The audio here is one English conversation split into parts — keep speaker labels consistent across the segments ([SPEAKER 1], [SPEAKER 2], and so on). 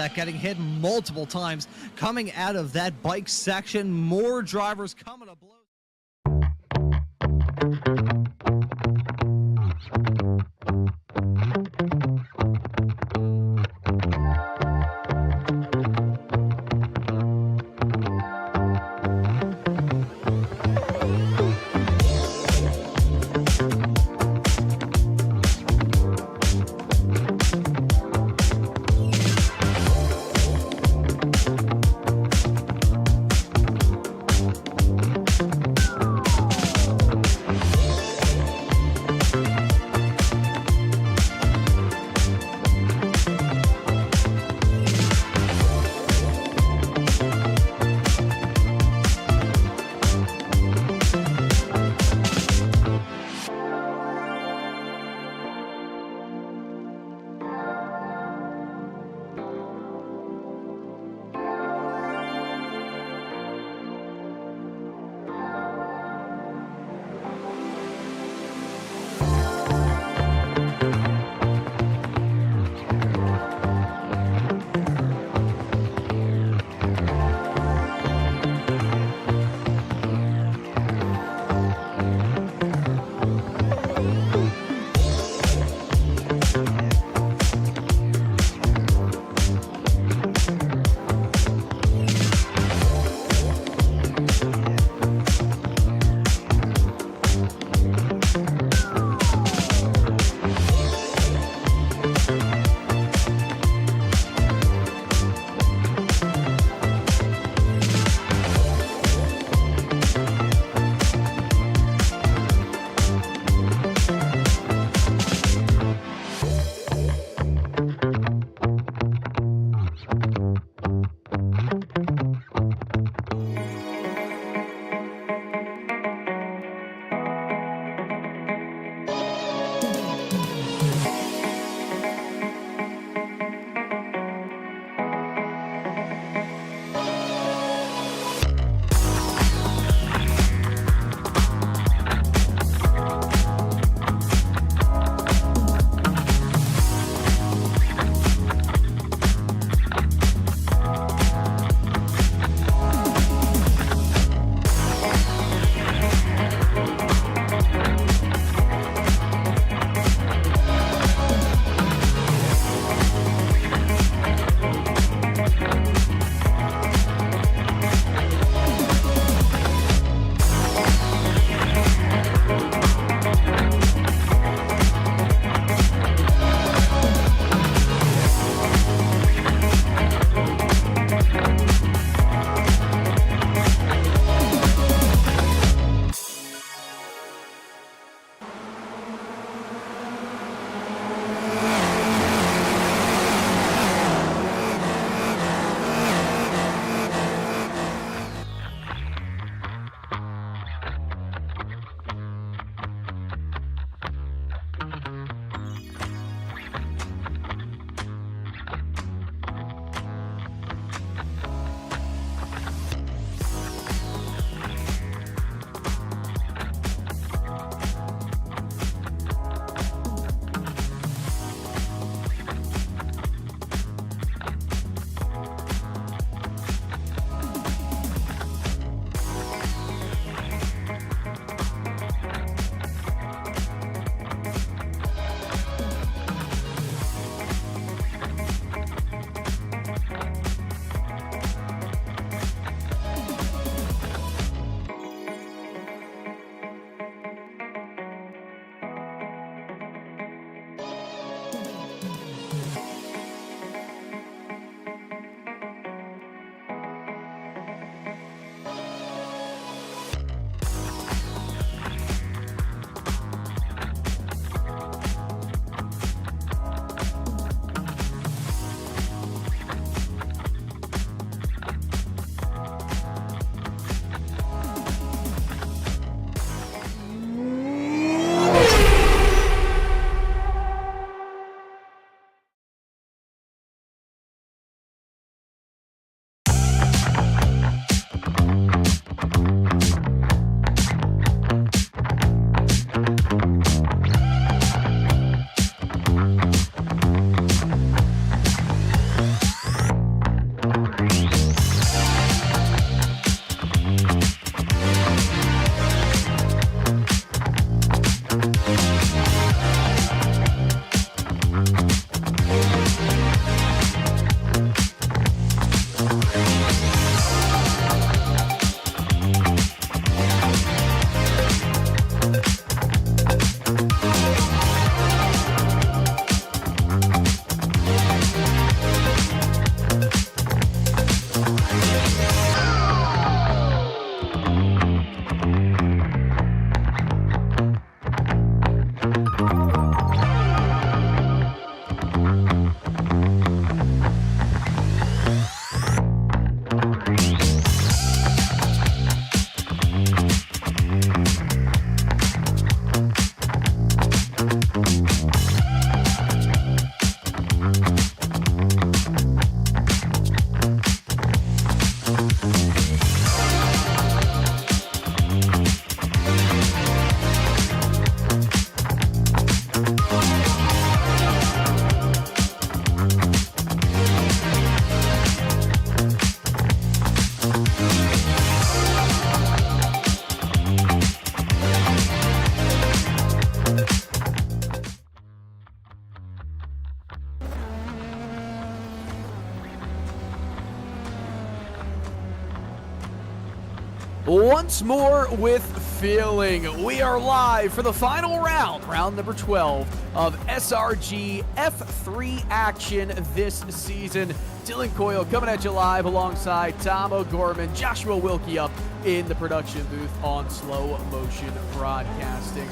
[SPEAKER 1] that, getting hit multiple times. Coming out of that bike section, more drivers coming to blows.
[SPEAKER 2] once more with feeling. We are live for the final round, round number 12 of SRG F3 action this season. Dylan Coyle coming at you live alongside Tom O'Gorman, Joshua Wilkie up in the production booth on Slow Motion Broadcasting.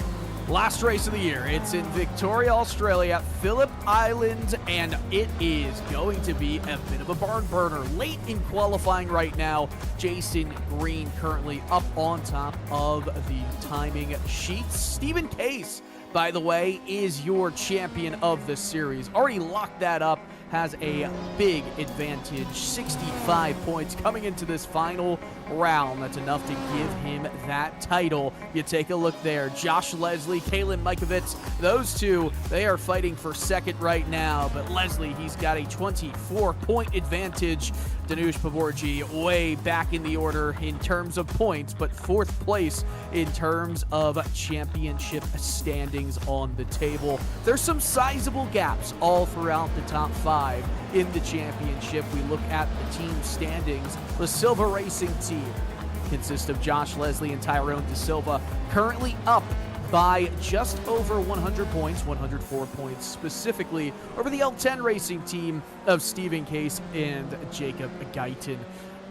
[SPEAKER 2] Last race of the year, it's in Victoria, Australia, at Phillip Island, and it is going to be a bit of a barn burner. Late in qualifying right now, Jason Green currently up on top of the timing sheets. Stephen Case, by the way, is your champion of the series. Already locked that up, has a big advantage, 65 points coming into this final round. That's enough to give him that title. You take a look there. Josh Leslie, Kalen Mikovits, those two, they are fighting for second right now, but Leslie, he's got a 24-point advantage. Danush Pavorji way back in the order in terms of points, but fourth place in terms of championship standings on the table. There's some sizable gaps all throughout the top five in the championship. We look at the team standings. The Silva Racing team consists of Josh Leslie and Tyrone De Silva, currently up by just over 100 points, 104 points specifically, over the L10 Racing team of Stephen Case and Jacob Guyton.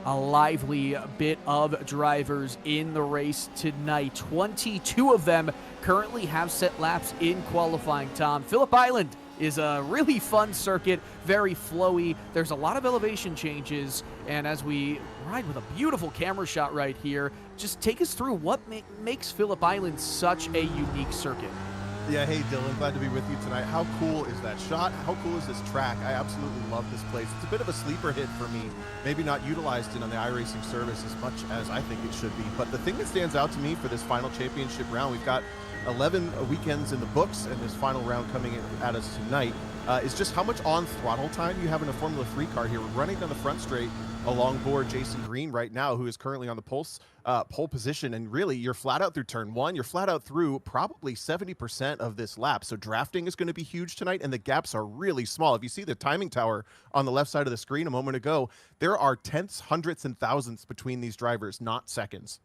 [SPEAKER 2] A lively bit of drivers in the race tonight. 22 of them currently have set laps in qualifying, Tom. Phillip Island is a really fun circuit, very flowy. There's a lot of elevation changes, and as we ride with a beautiful camera shot right here, just take us through what makes Phillip Island such a unique circuit.
[SPEAKER 3] Yeah, hey Dylan, glad to be with you tonight. How cool is that shot? How cool is this track? I absolutely love this place. It's a bit of a sleeper hit for me. Maybe not utilized in on the iRacing service as much as I think it should be. But the thing that stands out to me for this final championship round, we've got 11 weekends in the books, and this final round coming at us tonight is just how much on throttle time you have in a Formula 3 car here. We're running down the front straight along board Jason Green right now, who is currently on the pole position, and really you're flat out through turn one. You're flat out through probably 70% of this lap, so drafting is going to be huge tonight, and the gaps are really small. If you see the timing tower on the left side of the screen a moment ago, there are tenths, hundredths, and thousandths between these drivers, not seconds.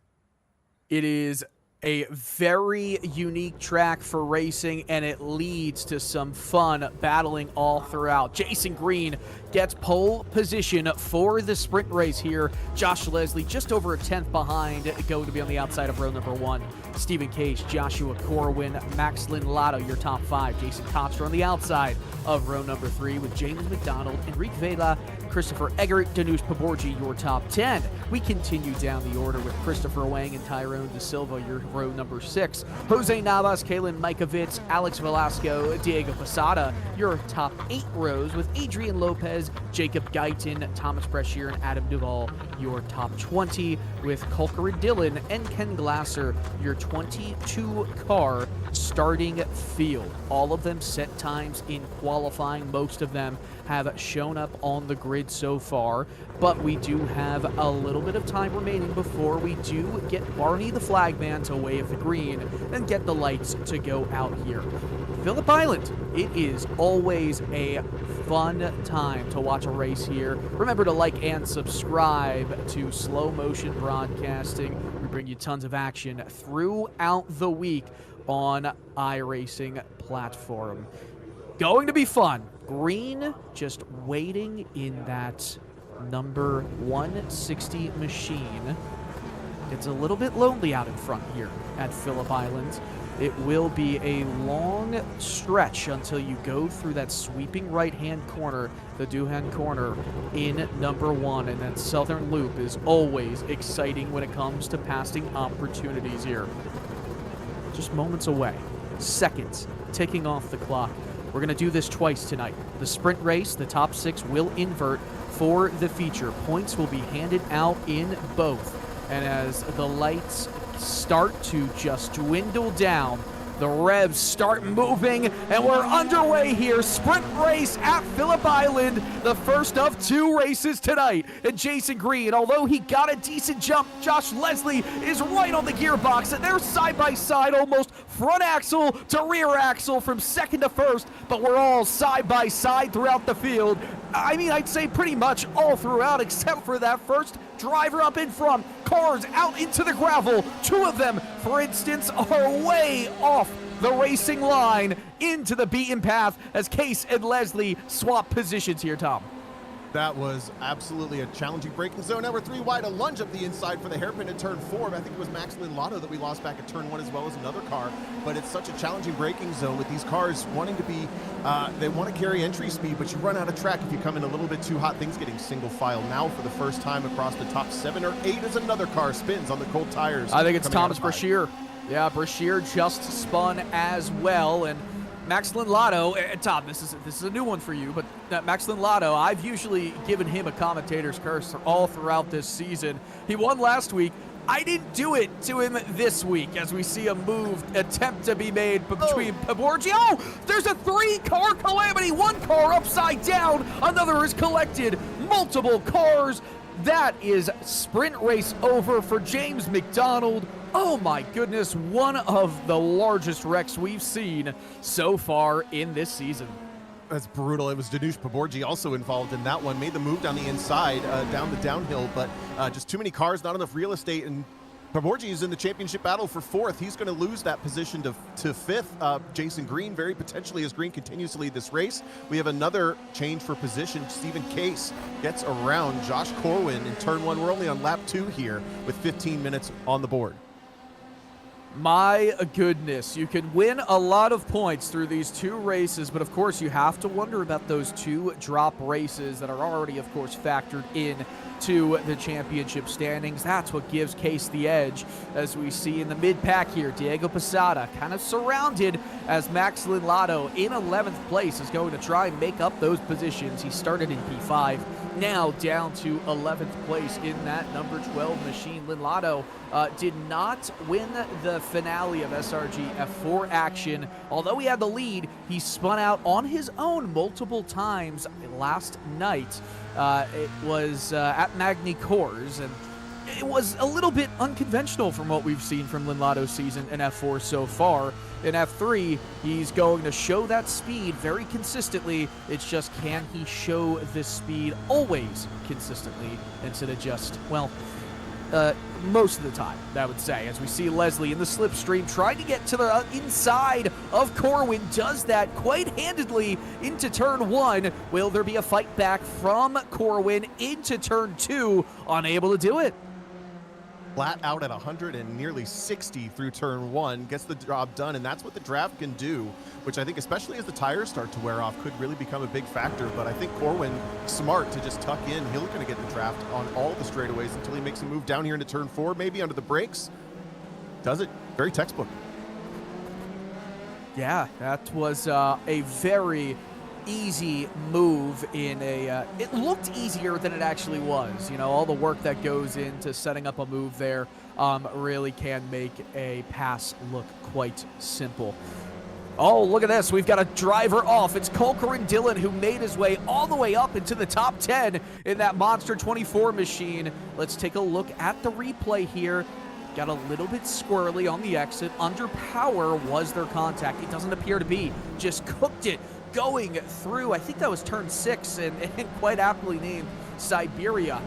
[SPEAKER 2] It is a very unique track for racing, and it leads to some fun battling all throughout. Jason Green gets pole position for the sprint race here. Josh Leslie just over a tenth behind, going to be on the outside of row number one. Stephen Case, Joshua Corwin, Max Lynn-Lotto, your top five. Jason Cotcher on the outside of row number three with James McDonald, Enrique Vela, Christopher Eggert, Danush Pavorji, your top 10. We continue down the order with Christopher Wang and Tyrone De Silva, your row number 6. Jose Navas, Kalen Mikovits, Alex Velasco, Diego Posada, your top 8 rows with Adrian Lopez, Jacob Guyton, Thomas Brashear, and Adam Duvall, your top 20, with Colker Dillon and Ken Glasser, your 22 car starting field. All of them set times in qualifying. Most of them have shown up on the grid so far, but we do have a little bit of time remaining before we do get Barney the flagman to wave the green and get the lights to go out here. Phillip Island, it is always a fun time to watch a race here. Remember to like and subscribe to Slow Motion Broadcasting. We bring you tons of action throughout the week on iRacing platform. Going to be fun. Green just waiting in that number 160 machine. It's a little bit lonely out in front here at Phillip Island. It will be a long stretch until you go through that sweeping right-hand corner, the Doohan corner in number 1, and that southern loop is always exciting when it comes to passing opportunities here. Just moments away. Seconds ticking off the clock. We're going to do this twice tonight. The sprint race, the top 6 will invert for the feature. Points will be handed out in both. And as the lights start to just dwindle down, the revs start moving, and we're underway here. Sprint race at Phillip Island, the first of 2 races tonight. And Jason Green, although he got a decent jump, Josh Leslie is right on the gearbox, and they're side by side, almost front axle to rear axle from second to first, but we're all side by side throughout the field. I mean, I'd say pretty much all throughout, except for that first driver up in front, cars out into the gravel. Two of them, for instance, are way off the racing line into the beaten path as Case and Leslie swap positions here, Tom.
[SPEAKER 3] That was absolutely a challenging braking zone. Now we're 3 wide, a lunge up the inside for the hairpin at turn 4. I think it was Max Lotto that we lost back at turn 1 as well as another car. But it's such a challenging braking zone with these cars wanting to be, they want to carry entry speed, but you run out of track if you come in a little bit too hot. Things getting single file now for the first time across the top 7 or 8 as another car spins on the cold tires.
[SPEAKER 2] I think it's Thomas Brashear. Yeah, Brashear just spun as well, and Max Lotto, Tom, this is a new one for you, but Max Lotto, I've usually given him a commentator's curse all throughout this season. He won last week. I didn't do it to him this week as we see a move attempt to be made between Paborgi. Oh, there's a 3-car calamity. 1 car upside down. Another is collected. Multiple cars. That is sprint race over for James McDonald. Oh my goodness, one of the largest wrecks we've seen so far in this season.
[SPEAKER 3] That's brutal. It was Danush Paborgi also involved in that one. Made the move down the inside, down the downhill, but just too many cars, not enough real estate, and Paborgi is in the championship battle for 4th. He's going to lose that position to 5th. Jason Green, very potentially, as Green continues to lead this race. We have another change for position. Stephen Case gets around Josh Corwin in turn 1. We're only on lap 2 here with 15 minutes on the board.
[SPEAKER 2] My goodness, you can win a lot of points through these 2 races, but of course you have to wonder about those 2 drop races that are already, of course, factored in to the championship standings. That's what gives Case the edge, as we see in the mid-pack here. Diego Posada kind of surrounded as Max Lotto in 11th place is going to try and make up those positions. He started in P5, now down to 11th place in that number 12 machine. Lotto did not win the finale of SRG F4 action. Although he had the lead, he spun out on his own multiple times last night. It was at Magny Cours, and it was a little bit unconventional from what we've seen from Lotto's season in F4 so far. In F3, he's going to show that speed very consistently. It's just, can he show this speed always consistently instead of just, well, most of the time, I would say, as we see Leslie in the slipstream trying to get to the inside of Corwin, does that quite handedly into turn 1. Will there be a fight back from Corwin into turn 2? Unable to do it.
[SPEAKER 3] Flat out at 100 and nearly 60 through turn 1, gets the job done, and that's what the draft can do, which I think, especially as the tires start to wear off, could really become a big factor. But I think Corwin, smart to just tuck in. He's going to get the draft on all the straightaways until he makes a move down here into turn 4, maybe under the brakes. Does it. Very textbook.
[SPEAKER 2] Yeah, that was a very easy move in a it looked easier than it actually was. You know, all the work that goes into setting up a move there really can make a pass look quite simple. Oh, look at this. We've got a driver off. It's Colquhoun Dillon, who made his way all the way up into the top 10 in that Monster 24 machine. Let's take a look at the replay here. Got a little bit squirrely on the exit. Under power was their contact. It doesn't appear to be. Just cooked it going through, I think that was turn 6, and quite aptly named Siberia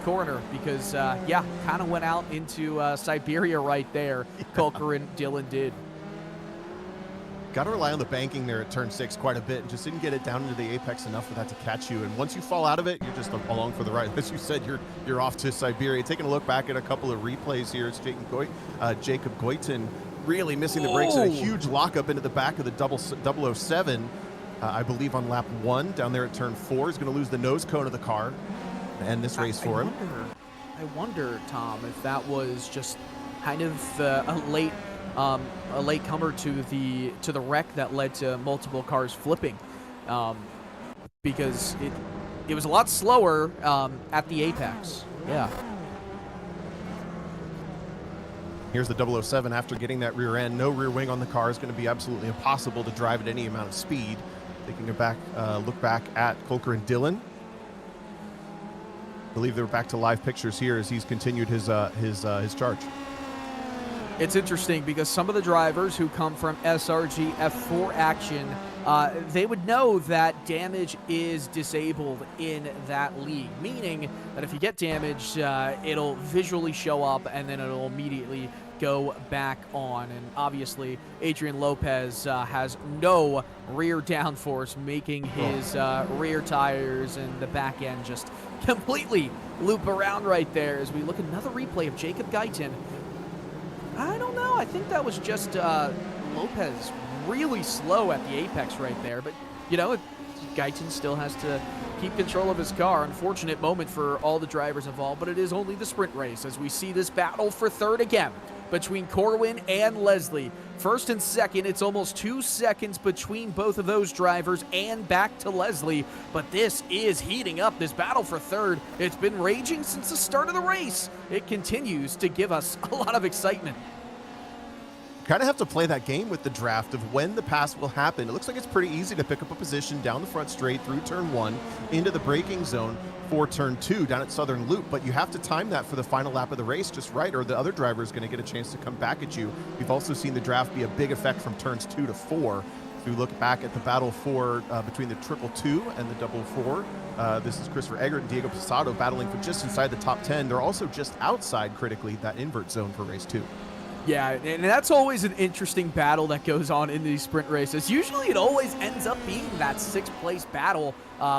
[SPEAKER 2] corner, because, yeah, kind of went out into Siberia right there. Colquhoun Dillon did.
[SPEAKER 3] Got to rely on the banking there at turn 6 quite a bit, and just didn't get it down into the apex enough for that to catch you. And once you fall out of it, you're just along for the ride. As you said, you're off to Siberia. Taking a look back at a couple of replays here, it's Jacob Goyton really missing the brakes and a huge lockup into the back of the 007. I believe on lap 1 down there at turn 4. He's going to lose the nose cone of the car and end this race for him.
[SPEAKER 2] I wonder, Tom, if that was just kind of a late comer to the wreck that led to multiple cars flipping, because it was a lot slower at the apex. Yeah.
[SPEAKER 3] Here's the 007 after getting that rear end. No rear wing on the car. Is going to be absolutely impossible to drive at any amount of speed. Taking a look back at Colquhoun Dillon. I believe they're back to live pictures here as he's continued his charge.
[SPEAKER 2] It's interesting because some of the drivers who come from SRG F4 action they would know that damage is disabled in that league, meaning that if you get damaged, it'll visually show up and then it'll immediately go back on. And obviously, Adrian Lopez has no rear downforce, making his rear tires and the back end just completely loop around right there. As we look at another replay of Jacob Guyton, I don't know. I think that was just Lopez really slow at the apex right there. But, you know, Guyton still has to keep control of his car. Unfortunate moment for all the drivers involved, but it is only the sprint race as we see this battle for third again between Corwin and Leslie. First and second, it's almost 2 seconds between both of those drivers and back to Leslie, but this is heating up, this battle for third. It's been raging since the start of the race. It continues to give us a lot of excitement.
[SPEAKER 3] Kind of have to play that game with the draft of when the pass will happen. It looks like it's pretty easy to pick up a position down the front straight through turn 1 into the braking zone for turn 2 down at Southern Loop, but you have to time that for the final lap of the race just right, or the other driver is going to get a chance to come back at you. We've also seen the draft be a big effect from turns 2 to 4. If we look back at the battle for between the 222 and the 444, this is Christopher Eggert and Diego Posado battling for just inside the top 10. They're also just outside, critically, that invert zone for race 2.
[SPEAKER 2] Yeah, and that's always an interesting battle that goes on in these sprint races. Usually it always ends up being that 6th place battle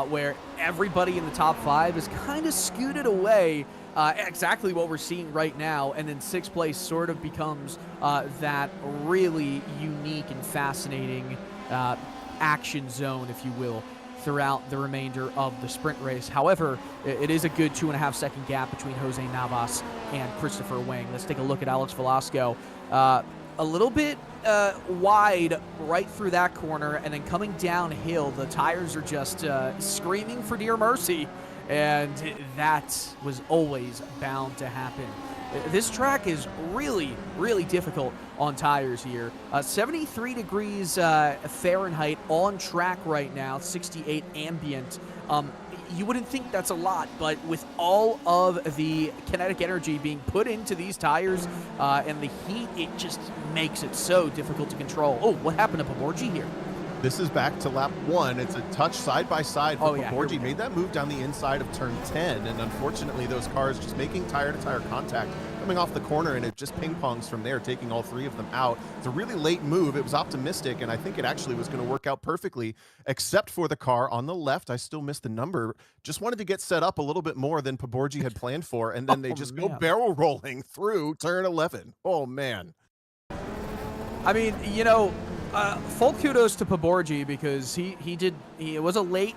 [SPEAKER 2] where everybody in the top 5 is kind of scooted away, exactly what we're seeing right now, and then 6th place sort of becomes that really unique and fascinating action zone, if you will, throughout the remainder of the sprint race. However, it is a good 2.5 second gap between Jose Navas and Christopher Wang. Let's take a look at Alex Velasco. A little bit wide right through that corner, and then coming downhill, the tires are just screaming for dear mercy, and that was always bound to happen. This track is really, really difficult on tires here. 73 degrees Fahrenheit on track right now, 68 ambient. You wouldn't think that's a lot, but with all of the kinetic energy being put into these tires and the heat, it just makes it so difficult to control. Oh, what happened to Paborgi here?
[SPEAKER 3] This is back to lap 1. It's a touch side by side for Paborgi.
[SPEAKER 2] Yeah,
[SPEAKER 3] made that move down the inside of turn 10, and unfortunately those cars just making tire to tire contact coming off the corner, and it just ping pongs from there, taking all 3 of them out. It's a really late move. It was optimistic, and I think it actually was going to work out perfectly, except for the car on the left. I still missed the number. Just wanted to get set up a little bit more than Paborgi had planned for, and then they just go barrel rolling through turn 11. Oh man.
[SPEAKER 2] I mean, you know, full kudos to Paborgi, because it was a late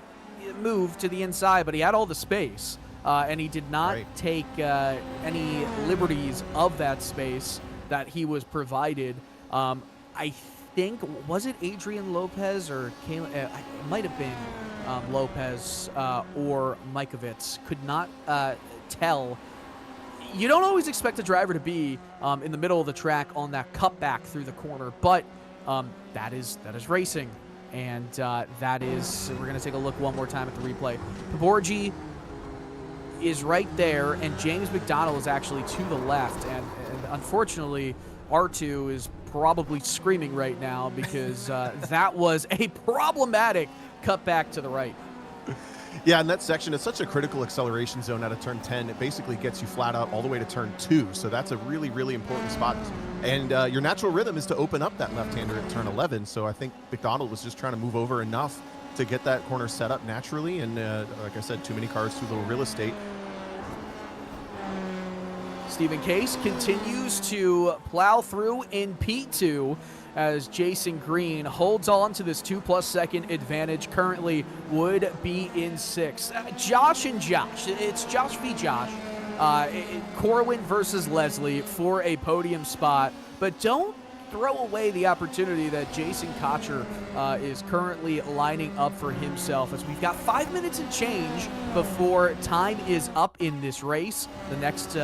[SPEAKER 2] move to the inside, but he had all the space, and he did not take any liberties of that space that he was provided. I think, was it Adrian Lopez or Kayla? It might have been Lopez or Mikovits. Could not tell. You don't always expect a driver to be in the middle of the track on that cutback through the corner, but that is racing, and that is, we're going to take a look one more time at the replay. Paborgi is right there, and James McDonald is actually to the left, and unfortunately R2 is probably screaming right now because that was a problematic cutback to the right.
[SPEAKER 3] Yeah, and that section is such a critical acceleration zone out of turn 10. It basically gets you flat out all the way to turn 2. So that's a really, really important spot. And your natural rhythm is to open up that left-hander at turn 11. So I think McDonald was just trying to move over enough to get that corner set up naturally. And like I said, too many cars, too little real estate.
[SPEAKER 2] Stephen Case continues to plow through in P2 as Jason Green holds on to this 2+ second advantage. Currently would be in 6th. Josh and Josh. It's Josh v. Josh. Corwin versus Leslie for a podium spot. But don't throw away the opportunity that Jason Cotcher is currently lining up for himself, as we've got 5 minutes and change before time is up in this race. The next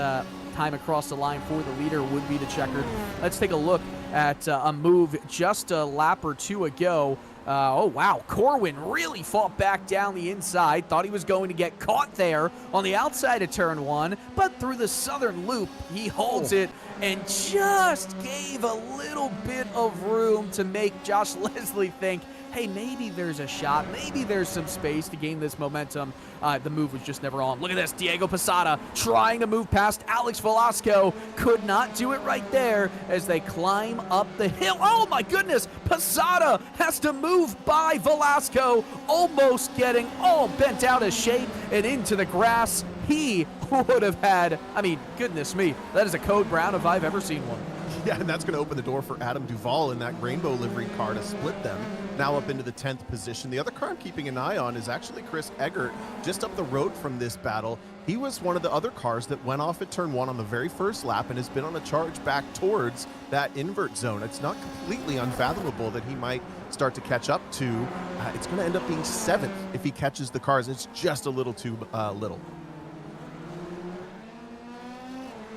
[SPEAKER 2] time across the line for the leader would be the checkered. Let's take a look at a move just a lap or 2 ago. Oh, wow. Corwin really fought back down the inside. Thought he was going to get caught there on the outside of turn 1, but through the southern loop, he holds it and just gave a little bit of room to make Josh Leslie think, hey, maybe there's a shot, maybe there's some space to gain this momentum. The move was just never on. Look at this, Diego Posada trying to move past Alex Velasco. Could not do it right there as they climb up the hill. Oh my goodness, Posada has to move by Velasco, almost getting all bent out of shape and into the grass. He would have had, I mean, goodness me, that is a code brown if I've ever seen one.
[SPEAKER 3] Yeah, and that's going to open the door for Adam Duvall in that rainbow livery car to split them, now up into the 10th position. The other car I'm keeping an eye on is actually Chris Eggert, just up the road from this battle. He was one of the other cars that went off at turn 1 on the very first lap and has been on a charge back towards that invert zone. It's not completely unfathomable that he might start to catch up to. It's going to end up being 7th if he catches the cars. It's just a little too little.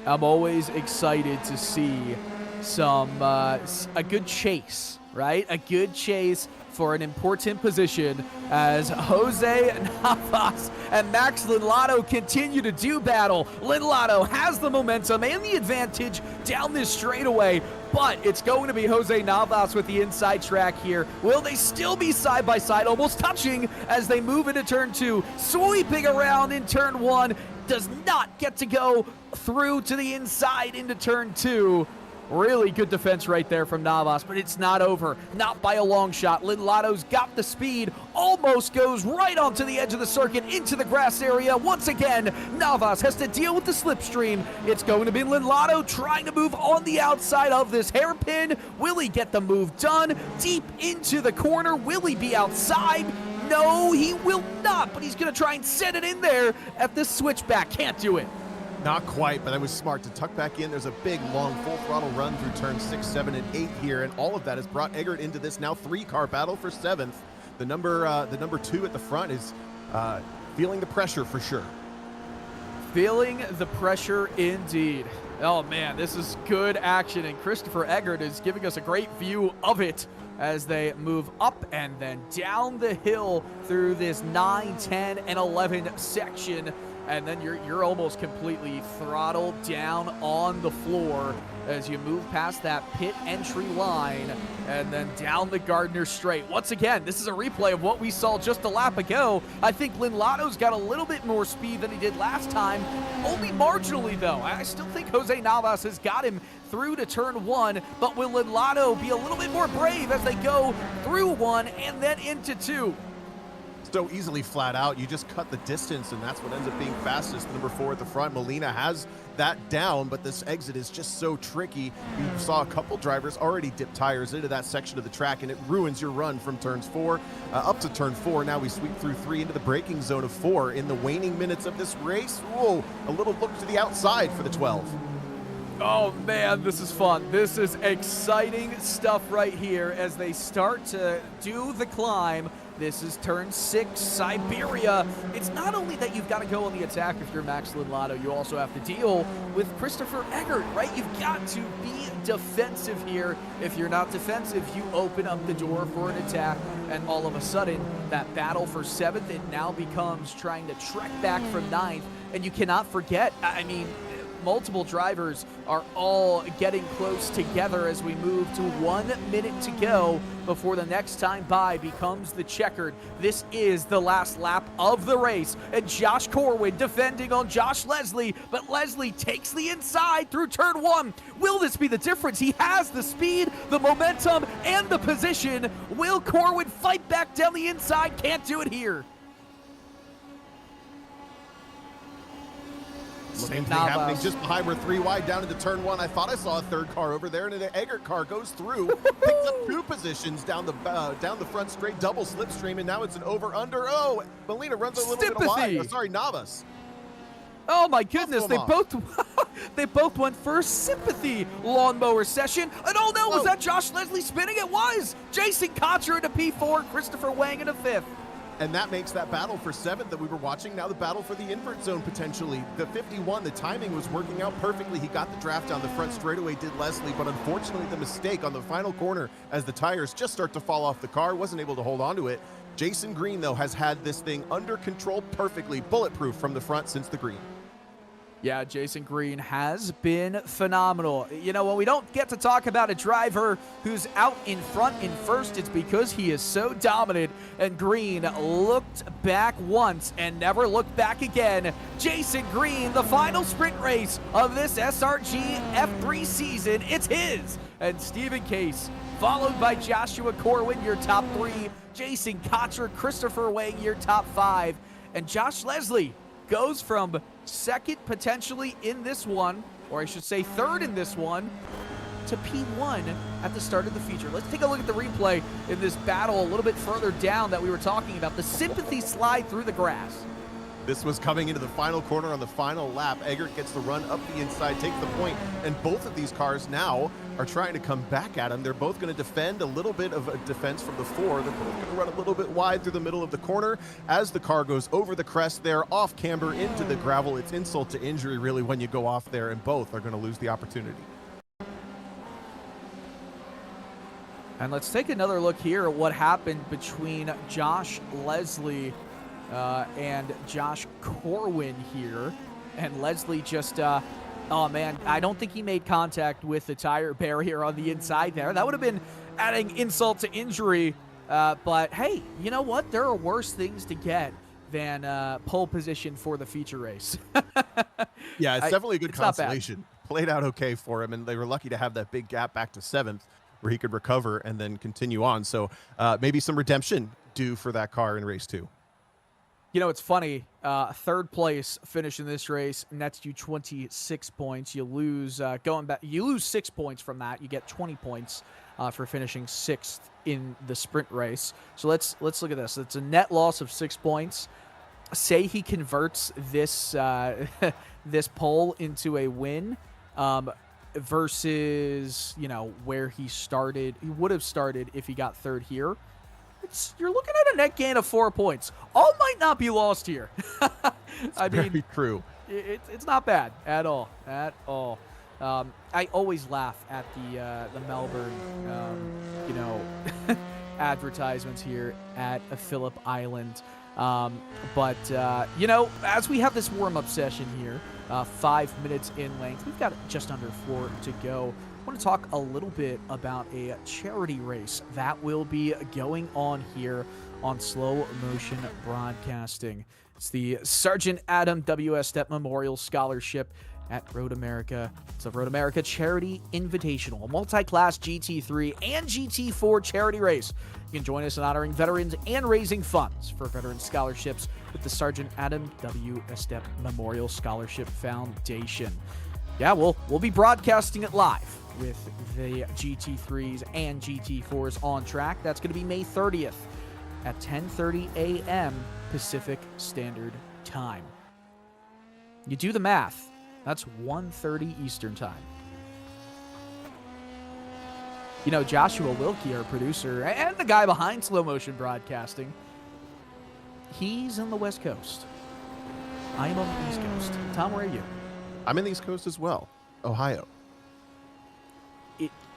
[SPEAKER 2] I'm always excited to see a good chase, right? A good chase for an important position as Jose Navas and Max Lindlato continue to do battle. Lindlato has the momentum and the advantage down this straightaway, but it's going to be Jose Navas with the inside track here. Will they still be side by side, almost touching as they move into turn 2, sweeping around in turn 1, does not get to go through to the inside into turn 2. Really good defense right there from Navas, but it's not over. Not by a long shot. Lindlato's got the speed, almost goes right onto the edge of the circuit into the grass area. Once again, Navas has to deal with the slipstream. It's going to be Lindlato trying to move on the outside of this hairpin. Will he get the move done? Deep into the corner. Will he be outside? No, he will not, but he's going to try and set it in there at this switchback. Can't do it.
[SPEAKER 3] Not quite, but that was smart to tuck back in. There's a big, long, full throttle run through turns 6, 7, and 8 here, and all of that has brought Eggert into this now 3-car battle for 7th. The number 2 at the front is feeling the pressure for sure.
[SPEAKER 2] Feeling the pressure indeed. Oh man, this is good action, and Christopher Eggert is giving us a great view of it as they move up and then down the hill through this 9, 10, and 11 section. And then you're almost completely throttled down on the floor as you move past that pit entry line and then down the Gardner Straight. Once again, this is a replay of what we saw just a lap ago. I think Lindlato's got a little bit more speed than he did last time, only marginally though. I still think Jose Navas has got him through to turn 1, but will Lindlato be a little bit more brave as they go through 1 and then into 2?
[SPEAKER 3] So easily flat out, you just cut the distance, and that's what ends up being fastest. The number 4 at the front, Molina has that down, but this exit is just so tricky. You saw a couple drivers already dip tires into that section of the track, and it ruins your run from turns 4 up to turn 4. Now we sweep through 3 into the braking zone of 4 in the waning minutes of this race. Whoa, a little look to the outside for the 12.
[SPEAKER 2] Oh man, this is fun. This is exciting stuff right here as they start to do the climb. This is turn 6, Siberia. It's not only that you've got to go on the attack if you're Max Lindlato, you also have to deal with Christopher Eggert, right? You've got to be defensive here. If you're not defensive, you open up the door for an attack, and all of a sudden, that battle for 7th, it now becomes trying to trek back from 9th, and you cannot forget, I mean, multiple drivers are all getting close together as we move to 1 minute to go before the next time by becomes the checkered. This is the last lap of the race, and Josh Corwin defending on Josh Leslie, but Leslie takes the inside through turn 1. Will this be the difference? He has the speed, the momentum, and the position. Will Corwin fight back down the inside? Can't do it here.
[SPEAKER 3] Same thing happening just behind. We're 3 wide down into turn 1. I thought I saw a 3rd car over there, and the Eggert car goes through, picks up 2 positions down the front straight, double slipstream, and now it's an over-under. Oh, Molina runs a little bit wide. Oh, sorry, Navas.
[SPEAKER 2] Oh my goodness, they both went for sympathy lawnmower session. And oh no, was that Josh Leslie spinning? It was. Jason Cotcher into P4, Christopher Wang into 5th.
[SPEAKER 3] And that makes that battle for 7th that we were watching now the battle for the invert zone potentially. The 51, the timing was working out perfectly. He got the draft down the front straightaway, did Leslie, but unfortunately the mistake on the final corner as the tires just start to fall off the car, wasn't able to hold on to it. Jason Green, though, has had this thing under control perfectly, bulletproof from the front since the green.
[SPEAKER 2] Yeah, Jason Green has been phenomenal. You know, when we don't get to talk about a driver who's out in front in first, it's because he is so dominant. And Green looked back once and never looked back again. Jason Green, the final sprint race of this SRG F3 season, it's his. And Stephen Case, followed by Joshua Corwin, your top 3. Jason Cotcher, Christopher Wang, your top 5. And Josh Leslie goes from second potentially in this one, or I should say third in this one, to P1 at the start of the feature. Let's take a look at the replay in this battle a little bit further down that we were talking about. The sympathy slide through the grass.
[SPEAKER 3] This was coming into the final corner on the final lap. Eggert gets the run up the inside, takes the point, and both of these cars now are trying to come back at him. They're both going to defend a little bit of a defense from the 4. They're both going to run a little bit wide through the middle of the corner as the car goes over the crest there, off camber into the gravel. It's insult to injury, really, when you go off there, and both are going to lose the opportunity.
[SPEAKER 2] And let's take another look here at what happened between Josh Leslie and Josh Corwin here. And Leslie just, oh man, I don't think he made contact with the tire barrier on the inside there. That would have been adding insult to injury. But hey, you know what? There are worse things to get than pole position for the feature race.
[SPEAKER 3] Yeah, it's definitely a good
[SPEAKER 2] it's not bad.
[SPEAKER 3] consolation. Played out okay for him, and they were lucky to have that big gap back to 7th where he could recover and then continue on. So maybe some redemption due for that car in race 2.
[SPEAKER 2] You know, it's funny. Third place finish in this race nets you 26 points. You lose going back. You lose 6 points from that. You get 20 points for finishing 6th in the sprint race. So let's look at this. It's a net loss of 6 points. Say he converts this this pole into a win, versus where he started. He would have started if he got 3rd here. You're looking at a net gain of 4 points. All might not be lost here. I mean,
[SPEAKER 3] very true.
[SPEAKER 2] It's not bad at all. At all. I always laugh at the Melbourne, advertisements here at Phillip Island. But as we have this warm-up session here, 5 minutes in length, we've got just under 4 to go. I want to talk a little bit about a charity race that will be going on here on Slow Motion Broadcasting. It's the Sergeant Adam W.S. Step Memorial Scholarship at Road America. It's a Road America Charity Invitational, a multi-class GT3 and GT4 charity race. You can join us in honoring veterans and raising funds for veteran scholarships with the Sergeant Adam W. Estep Memorial Scholarship Foundation. Yeah, we'll be broadcasting it live with the GT3s and GT4s on track. That's going to be May 30th at 10:30 a.m. Pacific Standard Time. You do the math. That's 1:30 Eastern Time. You know, Joshua Wilkie, our producer, and the guy behind Slow Motion Broadcasting, he's in the West Coast. I am on the East Coast. Tom, where are you?
[SPEAKER 3] I'm in the East Coast as well, Ohio.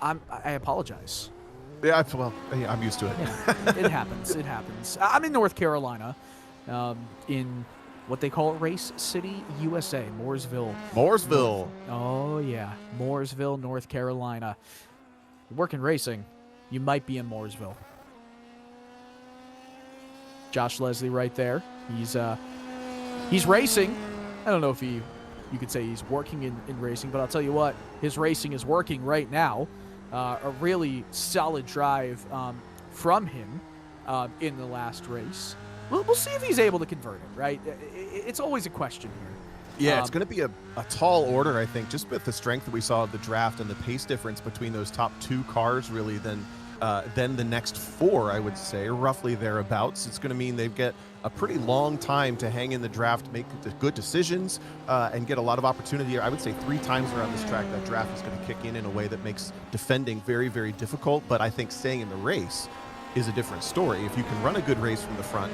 [SPEAKER 2] I apologize.
[SPEAKER 3] Yeah, I'm used to it.
[SPEAKER 2] Yeah, it happens. It happens. I'm in North Carolina, in what they call Race City, USA, Mooresville.
[SPEAKER 3] Mooresville.
[SPEAKER 2] Oh, yeah. Mooresville, North Carolina. You work in racing, you might be in Mooresville. Josh Leslie right there. He's racing. I don't know if you could say he's working in racing, but I'll tell you what, his racing is working right now. A really solid drive from him in the last race. We'll see if he's able to convert it, right? It's always a question here.
[SPEAKER 3] Yeah, it's going to be a tall order, I think, just with the strength that we saw of the draft and the pace difference between those top 2 cars, really, than the next 4, I would say, roughly thereabouts. It's going to mean they get a pretty long time to hang in the draft, make good decisions, and get a lot of opportunity. I would say 3 times around this track, that draft is going to kick in a way that makes defending very, very difficult. But I think staying in the race is a different story. If you can run a good race from the front,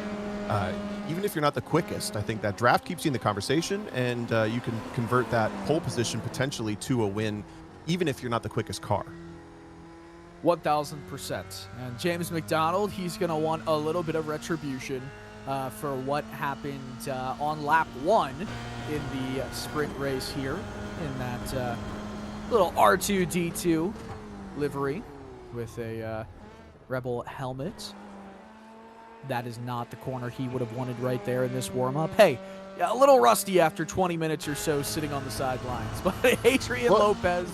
[SPEAKER 3] even if you're not the quickest, I think that draft keeps you in the conversation, and you can convert that pole position potentially to a win, even if you're not the quickest car.
[SPEAKER 2] 1,000%. And James McDonald, he's going to want a little bit of retribution for what happened on lap 1 in the sprint race here in that little R2-D2 livery with a Rebel helmet. That is not the corner he would have wanted right there in this warm-up. Hey, a little rusty after 20 minutes or so sitting on the sidelines, but Adrian Lopez.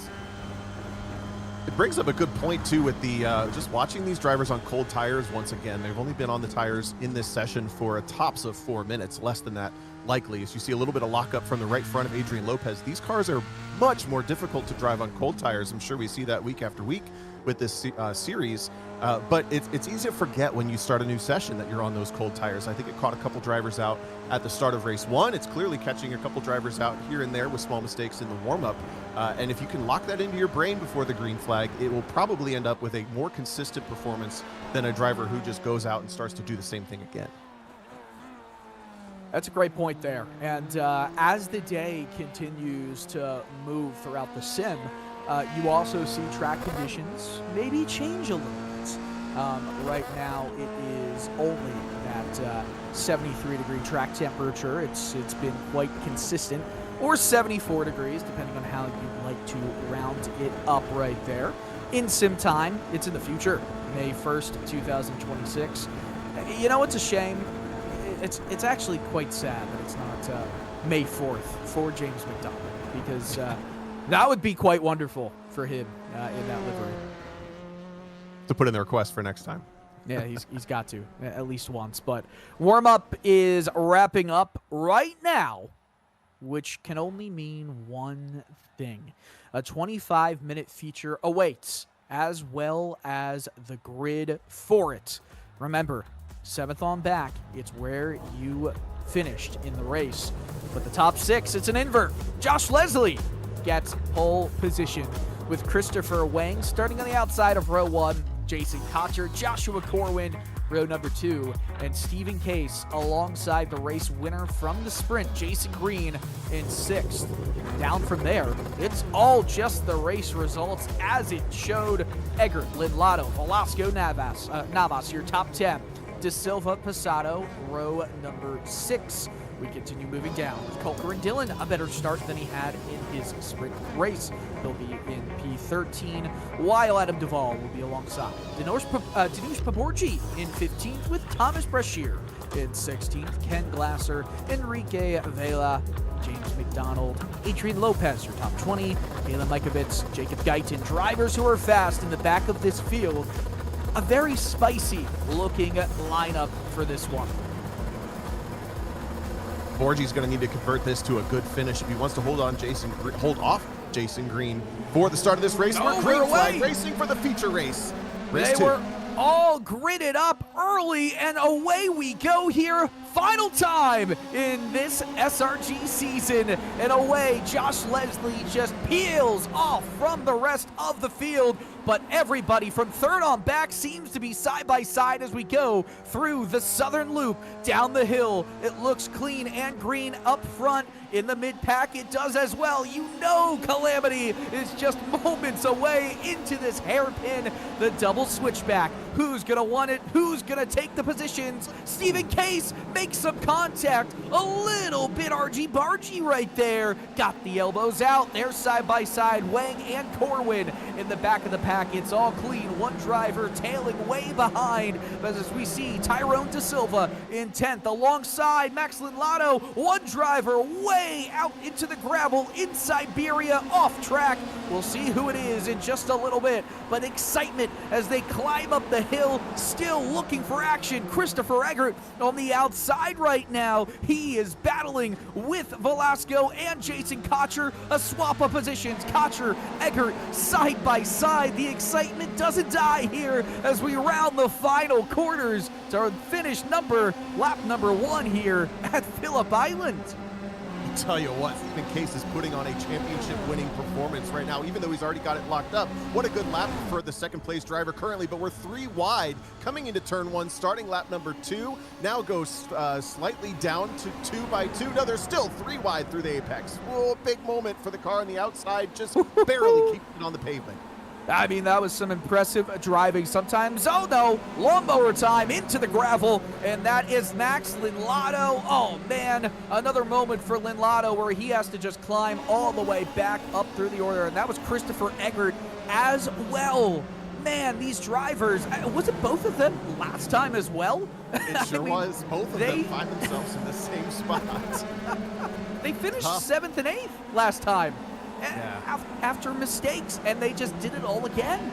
[SPEAKER 3] It brings up a good point, too, with the just watching these drivers on cold tires once again. They've only been on the tires in this session for a tops of 4 minutes, less than that likely. As you see a little bit of lockup from the right front of Adrian Lopez. These cars are much more difficult to drive on cold tires. I'm sure we see that week after week with this series. But it's easy to forget when you start a new session that you're on those cold tires. I think it caught a couple drivers out at the start of race 1. It's clearly catching a couple drivers out here and there with small mistakes in the warm-up. And if you can lock that into your brain before the green flag, it will probably end up with a more consistent performance than a driver who just goes out and starts to do the same thing again.
[SPEAKER 2] That's a great point there. And as the day continues to move throughout the sim, you also see track conditions maybe change a little bit. Right now, it is only that 73-degree track temperature. It's been quite consistent, or 74 degrees, depending on how you'd like to round it up right there. In sim time, it's in the future, May 1st, 2026. You know, it's a shame. It's actually quite sad that it's not May 4th for James McDonald, because that would be quite wonderful for him in that livery.
[SPEAKER 3] To put in the request for next time.
[SPEAKER 2] Yeah, he's got to, at least once. But warm-up is wrapping up right now, which can only mean one thing. A 25-minute feature awaits, as well as the grid for it. Remember, 7th on back, it's where you finished in the race. But the top 6, it's an invert. Josh Leslie gets pole position with Christopher Wang starting on the outside of row 1, Jason Cotcher, Joshua Corwin, row number 2, and Stephen Case alongside the race winner from the sprint, Jason Green, in 6th. Down from there, it's all just the race results as it showed. Eggert, Lindlado, Velasco, Navas, your top 10. De Silva, Passato, row number 6. We continue moving down. Coulter and Dillon, a better start than he had in his sprint race. He'll be in P13, while Adam Duvall will be alongside. Dinush Paborgi in 15th with Thomas Brashear in 16th. Ken Glasser, Enrique Vela, James McDonald, Adrian Lopez, your top 20. Kalen Mikovits, Jacob Guyton. Drivers who are fast in the back of this field. A very spicy looking lineup for this one.
[SPEAKER 3] Borgi's going to need to convert this to a good finish if he wants to hold off Jason Green for the start of this race. We're green flag racing for the feature race.
[SPEAKER 2] They were all gridded up early, and away we go here. Final time in this SRG season, and away Josh Leslie just peels off from the rest of the field. But everybody from 3rd on back seems to be side by side as we go through the southern loop down the hill. It looks clean and green up front. In the mid-pack, it does as well. You know Calamity is just moments away into this hairpin. The double switchback. Who's going to want it? Who's going to take the positions? Stephen Case makes some contact. A little bit argy-bargy right there. Got the elbows out. They're side by side. Wang and Corwin in the back of the pack. It's all clean. One driver tailing way behind. But as we see, Tyrone De Silva in 10th alongside Max Lindlado. One driver way out into the gravel in Siberia, off track. We'll see who it is in just a little bit, but excitement as they climb up the hill, still looking for action. Christopher Eggert on the outside right now. He is battling with Velasco and Jason Cotcher, a swap of positions. Cotcher, Eggert, side by side. The excitement doesn't die here as we round the final quarters to finish lap number 1 here at Phillip Island.
[SPEAKER 3] Tell you what, Stephen Case is putting on a championship-winning performance right now, even though he's already got it locked up. What a good lap for the second-place driver currently, but we're 3 wide coming into turn 1, starting lap number 2. Now goes slightly down to 2 by 2. No, they're still 3 wide through the apex. Whoa, big moment for the car on the outside, just barely keeping it on the pavement.
[SPEAKER 2] I mean, that was some impressive driving sometimes. Oh no, lawnmower time into the gravel, and that is Max Linlado. Oh man, another moment for Linlado where he has to just climb all the way back up through the order, and that was Christopher Eggert as well. Man, these drivers, was it both of them last time as well?
[SPEAKER 3] It sure was. Both of them find themselves in the same spot.
[SPEAKER 2] They finished 7th and 8th last time.
[SPEAKER 3] Yeah.
[SPEAKER 2] After mistakes, and they just did it all again.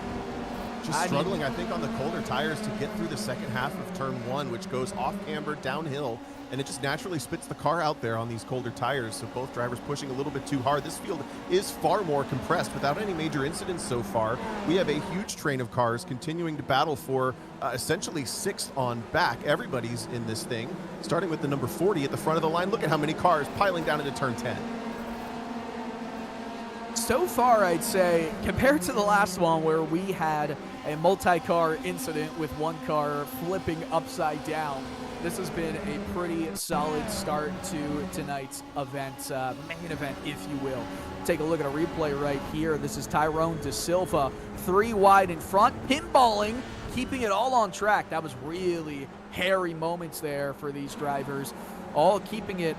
[SPEAKER 3] Just struggling, I think, on the colder tires to get through the second half of turn 1, which goes off camber downhill, and it just naturally spits the car out there on these colder tires. So both drivers pushing a little bit too hard. This field is far more compressed without any major incidents so far. We have a huge train of cars continuing to battle for essentially 6th on back. Everybody's in this thing, starting with the number 40 at the front of the line. Look at how many cars piling down into turn 10.
[SPEAKER 2] So far, I'd say, compared to the last one where we had a multi-car incident with one car flipping upside down, this has been a pretty solid start to tonight's event, main event, if you will. Take a look at a replay right here. This is Tyrone De Silva, 3 wide in front, pinballing, keeping it all on track. That was really hairy moments there for these drivers, all keeping it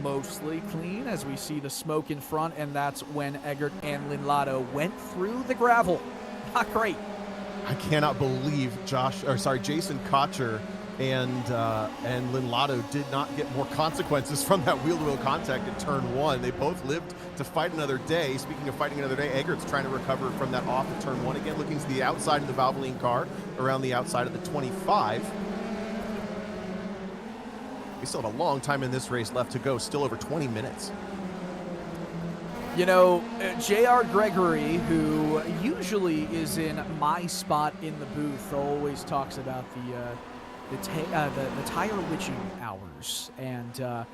[SPEAKER 2] mostly clean as we see the smoke in front, and that's when Eggert and Linlado went through the gravel. Not great.
[SPEAKER 3] I cannot believe Jason Cotcher and Linlado did not get more consequences from that wheel-to-wheel contact in turn 1. They both lived to fight another day. Speaking of fighting another day, Eggert's trying to recover from that off of turn 1 again, looking to the outside of the Valvoline car, around the outside of the 25. We still have a long time in this race left to go, still over 20 minutes.
[SPEAKER 2] You know, J.R. Gregory, who usually is in my spot in the booth, always talks about the tire witching hours. And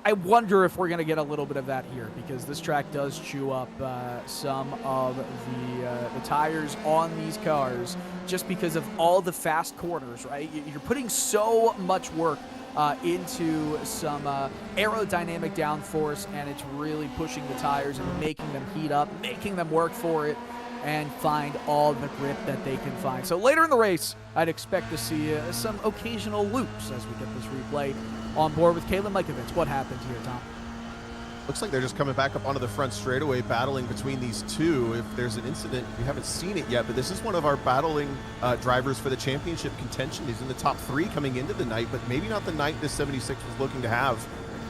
[SPEAKER 2] I wonder if we're going to get a little bit of that here, because this track does chew up some of the tires on these cars just because of all the fast corners, right? You're putting so much work into some aerodynamic downforce, and it's really pushing the tires and making them heat up, making them work for it, and find all the grip that they can find. So later in the race, I'd expect to see some occasional loops as we get this replay on board with Kalen Mikovits. What happened here, Tom?
[SPEAKER 3] Looks like they're just coming back up onto the front straightaway, battling between these two. If there's an incident, we haven't seen it yet, but this is one of our battling drivers for the championship contention. He's in the top 3 coming into the night, but maybe not the night this 76 was looking to have,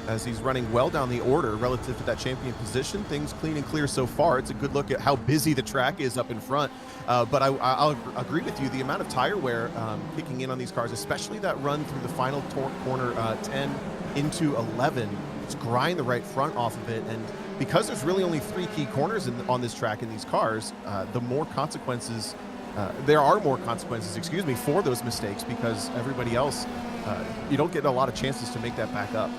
[SPEAKER 3] as he's running well down the order relative to that champion position. Things clean and clear so far. It's a good look at how busy the track is up in front. But I'll agree with you. The amount of tire wear kicking in on these cars, especially that run through the final corner 10 into 11, it's grinding the right front off of it. And because there's really only 3 key corners on this track in these cars, there are more consequences, for those mistakes, because everybody else, you don't get a lot of chances to make that back up.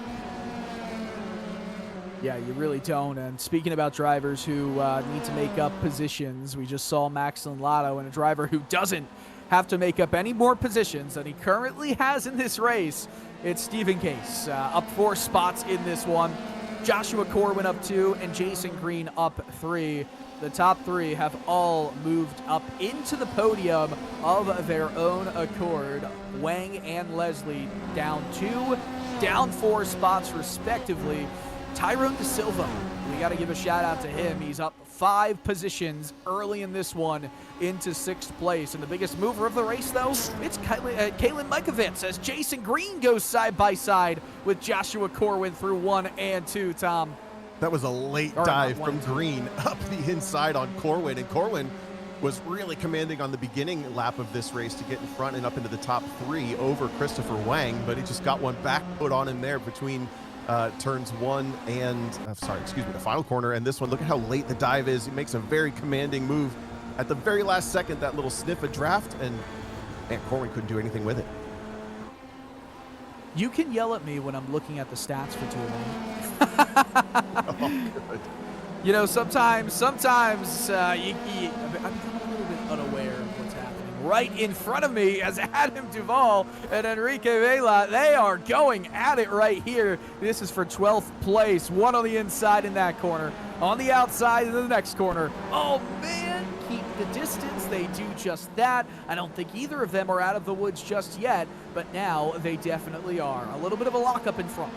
[SPEAKER 2] Yeah, you really don't. And speaking about drivers who need to make up positions, we just saw Max Linlado, and a driver who doesn't have to make up any more positions than he currently has in this race. It's Stephen Case, up 4 spots in this one. Joshua Corwin up 2, and Jason Green up 3. The top 3 have all moved up into the podium of their own accord. Wang and Leslie down 2, down 4 spots respectively. Tyrone De Silva, we got to give a shout out to him. He's up 5 positions early in this one into 6th place. And the biggest mover of the race, though, it's Kalen Mikovits, as Jason Green goes side by side with Joshua Corwin through 1 and 2, Tom.
[SPEAKER 3] That was a late dive from Green up the inside on Corwin, and Corwin was really commanding on the beginning lap of this race to get in front and up into the top 3 over Christopher Wang, but he just got one back put on him there between turns 1 and, the final corner, and this one. Look at how late the dive is. He makes a very commanding move at the very last second, that little sniff of draft, and man, Corwin couldn't do anything with it.
[SPEAKER 2] You can yell at me when I'm looking at the stats for too long.
[SPEAKER 3] Oh, good.
[SPEAKER 2] You know, sometimes I'm becoming a little bit unaware of what's happening. Right in front of me as Adam Duvall and Enrique Vela, they are going at it right here. This is for 12th place. One on the inside in that corner. On the outside in the next corner. Oh, man, keep the distance. They do just that. I don't think either of them are out of the woods just yet, but now they definitely are. A little bit of a lockup in front.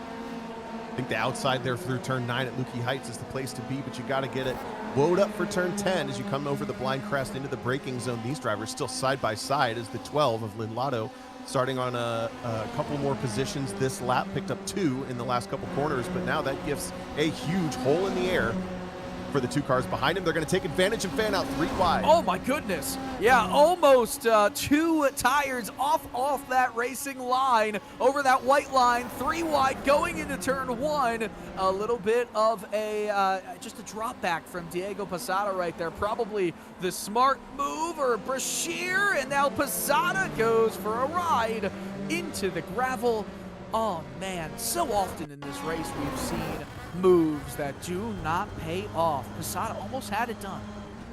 [SPEAKER 3] I think the outside there through turn 9 at Lukey Heights is the place to be, but you got to get it woed up for turn 10 as you come over the blind crest into the braking zone. These drivers still side by side as the 12 of Lynn Lotto starting on a couple more positions this lap, picked up 2 in the last couple corners, but now that gives a huge hole in the air for the 2 cars behind him. They're going to take advantage and fan out 3 wide.
[SPEAKER 2] Oh my goodness. Yeah, almost 2 tires off that racing line, over that white line, 3 wide going into turn 1. A little bit of a just a drop back from Diego Posada right there. Probably the smart move, or Brashear, and now Posada goes for a ride into the gravel. Oh man, so often in this race we've seen moves that do not pay off. Posada almost had it done.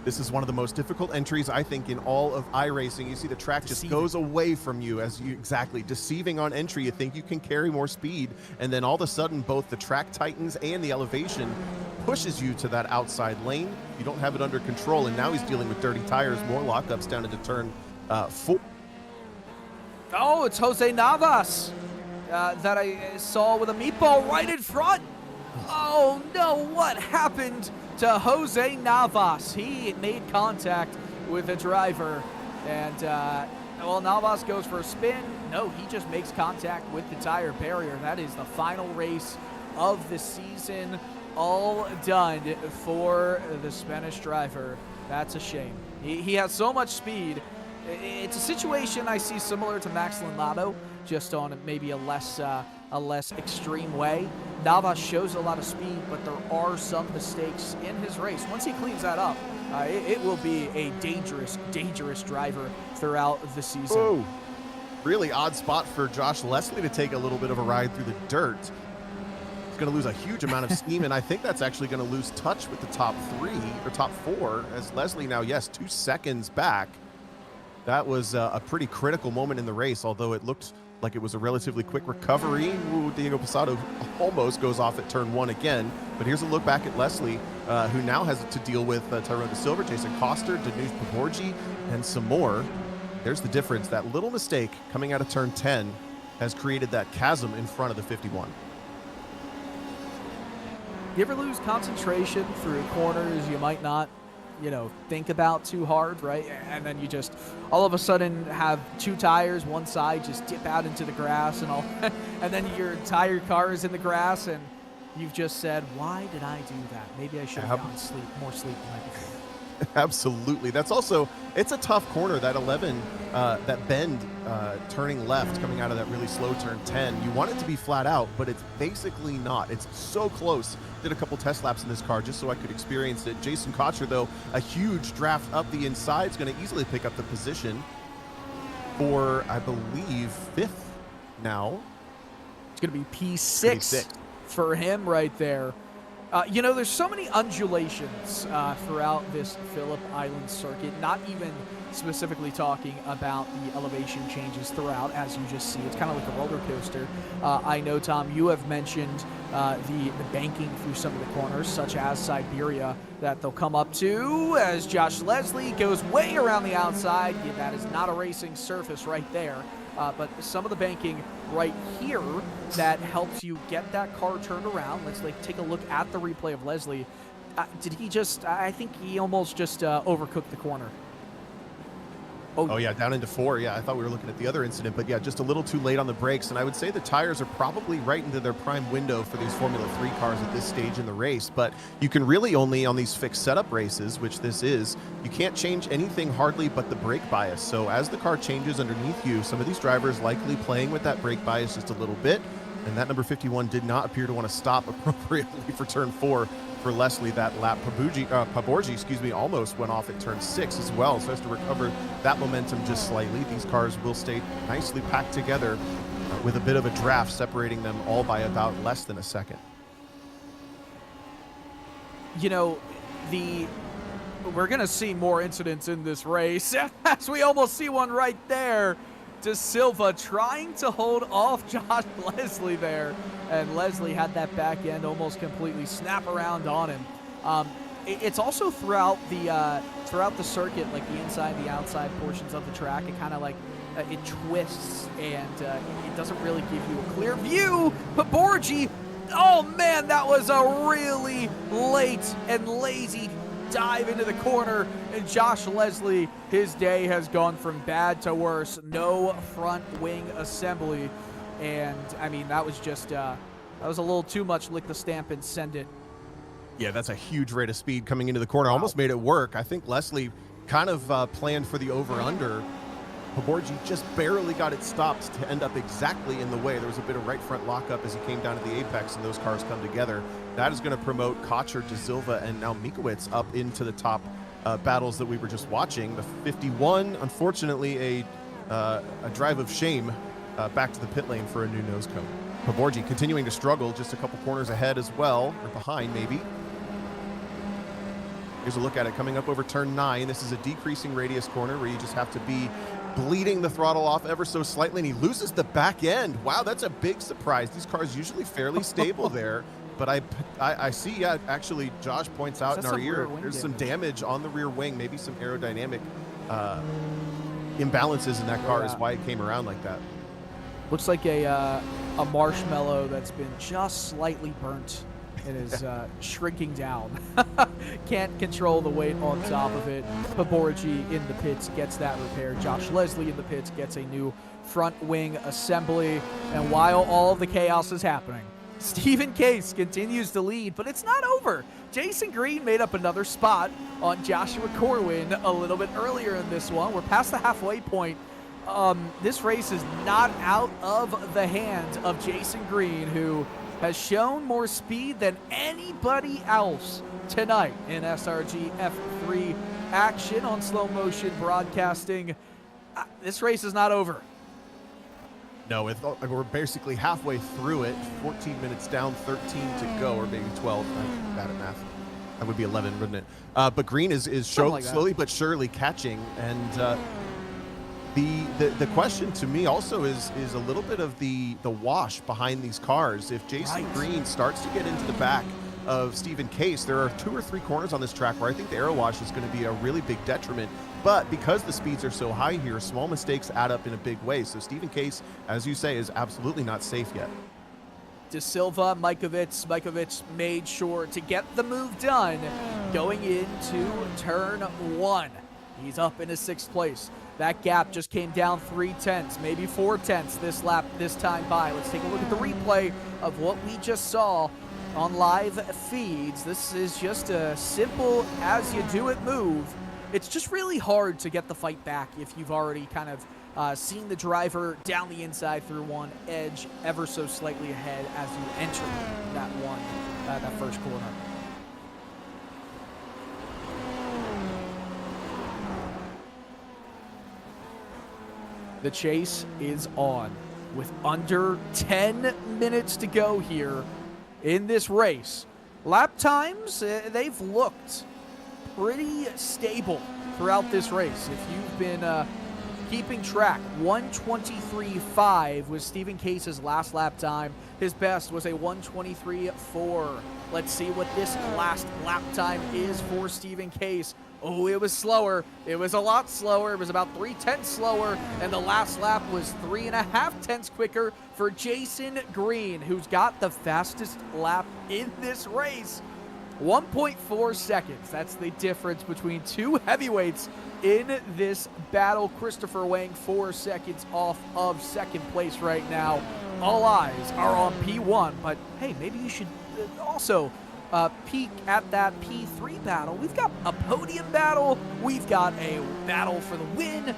[SPEAKER 3] This is one of the most difficult entries, I think, in all of iRacing. You see the track just goes away from you as you deceiving on entry. You think you can carry more speed, and then all of a sudden both the track tightens and the elevation pushes you to that outside lane. You don't have it under control, and now he's dealing with dirty tires, more lockups down into turn 4.
[SPEAKER 2] Oh, it's Jose Navas that I saw with a meatball right in front. Oh no, what happened to Jose Navas? He made contact with the driver, and well, Navas goes for a spin. No, he just makes contact with the tire barrier. That is the final race of the season, all done for the Spanish driver. That's a shame. He has so much speed. It's a situation I see similar to Max Lotto, just on maybe a less extreme way. Navas shows a lot of speed, but there are some mistakes in his race. Once he cleans that up, it will be a dangerous, dangerous driver throughout the season.
[SPEAKER 3] Oh, really odd spot for Josh Leslie to take a little bit of a ride through the dirt. He's going to lose a huge amount of steam, and I think that's actually going to lose touch with the top 3 or top 4, as Leslie now, yes, 2 seconds back. That was a pretty critical moment in the race, although it looked like it was a relatively quick recovery. Ooh, Diego Posada almost goes off at turn 1 again. But here's a look back at Leslie, who now has to deal with Tyrone De Silva, Jason Koster, Danush Paborji, and some more. There's the difference. That little mistake coming out of turn 10 has created that chasm in front of the 51.
[SPEAKER 2] You ever lose concentration through corners you might not, think about too hard, right? And then you just all of a sudden have 2 tires, one side just dip out into the grass and all, and then your entire car is in the grass, and you've just said, why did I do that? Maybe I should have gotten more sleep the night before.
[SPEAKER 3] Absolutely. That's also, it's a tough corner, that 11, that bend turning left coming out of that really slow turn 10. You want it to be flat out, but it's basically not. It's so close. Did a couple test laps in this car just so I could experience it. Jason Cotcher, though, a huge draft up the inside, is going to easily pick up the position for, I believe, 5th now.
[SPEAKER 2] It's going to be P6 for him right there. There's so many undulations throughout this Phillip Island circuit, not even specifically talking about the elevation changes throughout, as you just see. It's kind of like a roller coaster. I know, Tom, you have mentioned the banking through some of the corners, such as Siberia, that they'll come up to as Josh Leslie goes way around the outside. Yeah, that is not a racing surface right there. But some of the banking right here that helps you get that car turned around. Let's take a look at the replay of Leslie. Did he I think he almost just overcooked the corner.
[SPEAKER 3] Oh, yeah, down into 4. Yeah, I thought we were looking at the other incident, but yeah, just a little too late on the brakes. And I would say the tires are probably right into their prime window for these Formula 3 cars at this stage in the race. But you can really only, on these fixed setup races, which this is, you can't change anything hardly but the brake bias. So as the car changes underneath you, some of these drivers likely playing with that brake bias just a little bit. And that number 51 did not appear to want to stop appropriately for turn 4 for Leslie that lap. Paborji, almost went off at turn 6 as well, so has to recover that momentum just slightly. These cars will stay nicely packed together with a bit of a draft separating them all by about less than a second.
[SPEAKER 2] We're going to see more incidents in this race, as we almost see one right there. De Silva trying to hold off Josh Leslie there, and Leslie had that back end almost completely snap around on him. it's also throughout the circuit, like the inside, the outside portions of the track. It kind of like it twists, and it doesn't really give you a clear view. But Borgi, oh man, that was a really late and lazy dive into the corner. And Josh Leslie, his day has gone from bad to worse. No front wing assembly, and I mean that was just that was a little too much. Lick the stamp and send it.
[SPEAKER 3] Yeah, that's a huge rate of speed coming into the corner.
[SPEAKER 2] Wow.
[SPEAKER 3] Almost made it work. I think Leslie kind of planned for the over-under. Paborgi just barely got it stopped to end up exactly in the way. There was a bit of right front lockup as he came down to the apex, and those cars come together. That is going to promote Cotcher, De Silva, and now Mikowicz up into the top battles that we were just watching. The 51, unfortunately, a drive of shame back to the pit lane for a new nose cone. Paborgi continuing to struggle, just a couple corners ahead as well, or behind maybe. Here's a look at it coming up over turn 9. This is a decreasing radius corner where you just have to be bleeding the throttle off ever so slightly, and he loses the back end. Wow, that's a big surprise. These cars usually fairly stable there, but I see, yeah, actually, Josh points out in our ear, there's some damage on the rear wing, maybe some aerodynamic imbalances in that car is why it came around like that.
[SPEAKER 2] Looks like a marshmallow that's been just slightly burnt. It is shrinking down. Can't control the weight on top of it. Paborgi in the pits gets that repaired. Josh Leslie in the pits gets a new front wing assembly. And while all of the chaos is happening, Stephen Case continues to lead, but it's not over. Jason Green made up another spot on Joshua Corwin a little bit earlier in this one. We're past the halfway point. This race is not out of the hands of Jason Green, who has shown more speed than anybody else tonight in SRG F3 action on slow motion broadcasting. This race is not over.
[SPEAKER 3] No, we're basically halfway through it. 14 minutes down, 13 to go, or maybe 12. I'm bad at math. That would be 11, wouldn't it? But Green is
[SPEAKER 2] like
[SPEAKER 3] slowly but surely catching, and the question to me also is a little bit of the wash behind these cars. If Jason Green starts to get into the back of Stephen Case, there are 2 or 3 corners on this track where I think the aero wash is going to be a really big detriment. But because the speeds are so high here, small mistakes add up in a big way. So Stephen Case, as you say, is absolutely not safe yet.
[SPEAKER 2] De Silva, Mikowicz made sure to get the move done going into turn 1. He's up into 6th place. That gap just came down 3/10, maybe 4/10 this lap, this time by. Let's take a look at the replay of what we just saw on live feeds. This is just a simple as you do it move. It's just really hard to get the fight back if you've already kind of seen the driver down the inside through one edge ever so slightly ahead as you enter that first corner. The chase is on with under 10 minutes to go here in this race. Lap times, they've looked pretty stable throughout this race. If you've been keeping track, 1:23.5 was Stephen Case's last lap time. His best was a 1:23.4. Let's see what this last lap time is for Stephen Case. Oh, it was slower. It was a lot slower. It was about 3/10 slower, and the last lap was 3.5 quicker for Jason Green, who's got the fastest lap in this race. 1.4 seconds. That's the difference between two heavyweights in this battle. Christopher Wang 4 seconds off of second place right now. All eyes are on P1, but hey, maybe you should also peek at that P3 battle. We've got a podium battle. We've got a battle for the win.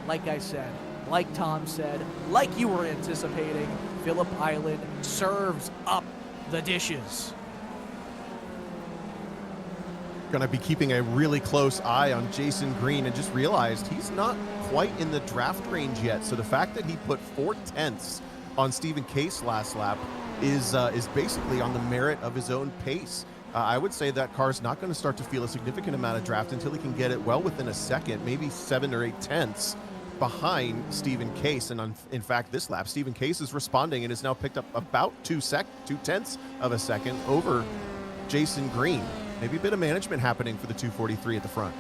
[SPEAKER 2] Like I said, like Tom said, like you were anticipating, Phillip Island serves up the dishes.
[SPEAKER 3] Going to be keeping a really close eye on Jason Green, and just realized he's not quite in the draft range yet. So the fact that he put 4/10 on Stephen Case last lap is basically on the merit of his own pace. I would say that car's not going to start to feel a significant amount of draft until he can get it well within a second, maybe 7 or 8 tenths behind Stephen Case. And in fact, this lap, Stephen Case is responding and has now picked up about 2 tenths of a second over Jason Green. maybe a bit of management happening for the 243 at the front.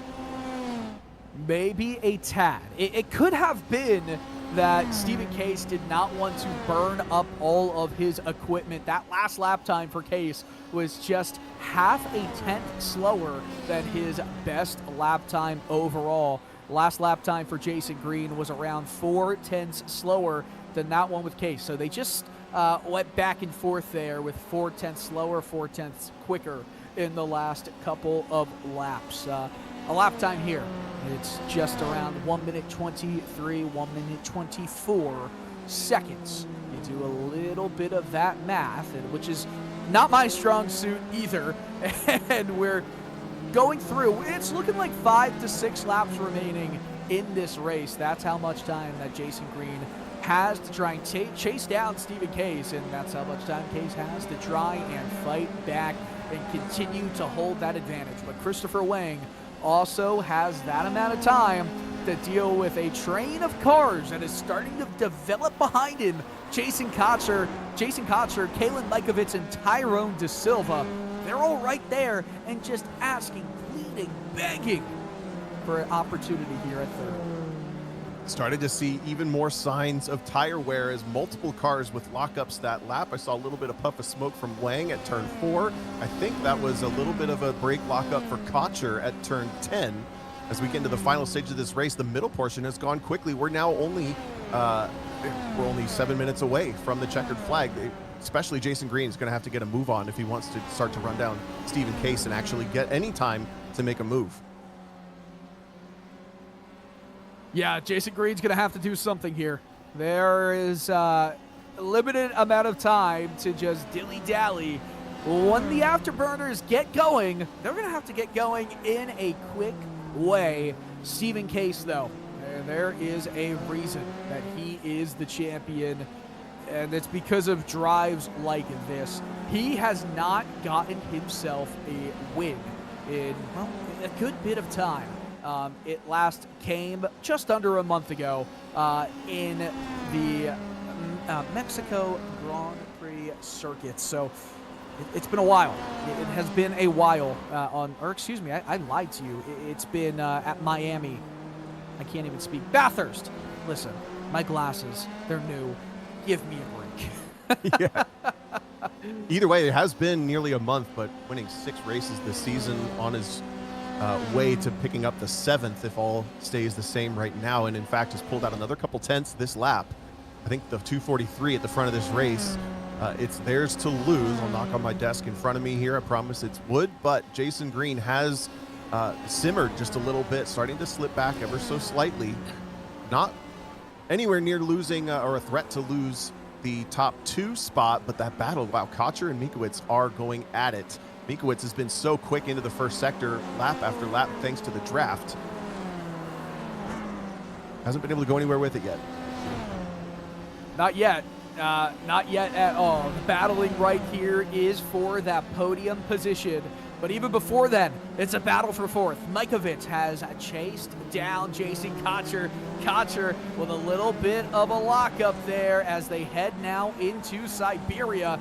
[SPEAKER 2] Maybe a tad. It could have been that Stephen Case did not want to burn up all of his equipment. That last lap time for Case was just half a tenth slower than his best lap time overall. Last lap time for Jason Green was around 4 tenths slower than that one with Case. So they just went back and forth there with 4 tenths slower, 4 tenths quicker in the last couple of laps. A lap time here, it's just around 1 minute 23, 1 minute 24 seconds. You do a little bit of that math, which is not my strong suit either. And we're going through, it's looking like 5 to 6 laps remaining in this race. That's how much time that Jason Green has to try and chase down Stephen Case, and that's how much time Case has to try and fight back and continue to hold that advantage. But Christopher Wang also has that amount of time to deal with a train of cars that is starting to develop behind him. Jason Cotcher, Kalen Mikovits, and Tyrone De Silva, they're all right there and just asking, pleading, begging for an opportunity here at third.
[SPEAKER 3] Started to see even more signs of tire wear as multiple cars with lockups that lap. I saw a little bit of puff of smoke from Wang at turn 4. I think that was a little bit of a brake lockup for Cotcher at turn 10. As we get into the final stage of this race, the middle portion has gone quickly. We're now only 7 minutes away from the checkered flag. Especially Jason Green is going to have to get a move on if he wants to start to run down Stephen Case and actually get any time to make a move.
[SPEAKER 2] Yeah, Jason Green's going to have to do something here. There is a limited amount of time to just dilly-dally. When the afterburners get going, they're going to have to get going in a quick way. Stephen Case, though, there is a reason that he is the champion, and it's because of drives like this. He has not gotten himself a win in, well, a good bit of time. It last came just under a month ago in the Mexico Grand Prix circuit. So it's been a while. It has been a while I lied to you. It's been at Miami. I can't even speak. Bathurst. Listen, my glasses, they're new. Give me a break.
[SPEAKER 3] Yeah. Either way, it has been nearly a month, but winning 6 races this season on his way to picking up the 7th if all stays the same right now, and in fact has pulled out another couple tenths this lap. I think the 243 at the front of this race, it's theirs to lose. I'll knock on my desk in front of me here. I promise it's wood, but Jason Green has simmered just a little bit, starting to slip back ever so slightly. Not anywhere near losing or a threat to lose the top 2 spot, but that battle, wow, Cotcher and Mikovits are going at it. Mikovits has been so quick into the first sector, lap after lap, thanks to the draft. Hasn't been able to go anywhere with it yet.
[SPEAKER 2] Not yet. Not yet at all. The battling right here is for that podium position. But even before then, it's a battle for 4th. Mikovits has chased down Jason Cotcher. Cotcher with a little bit of a lockup there as they head now into Siberia.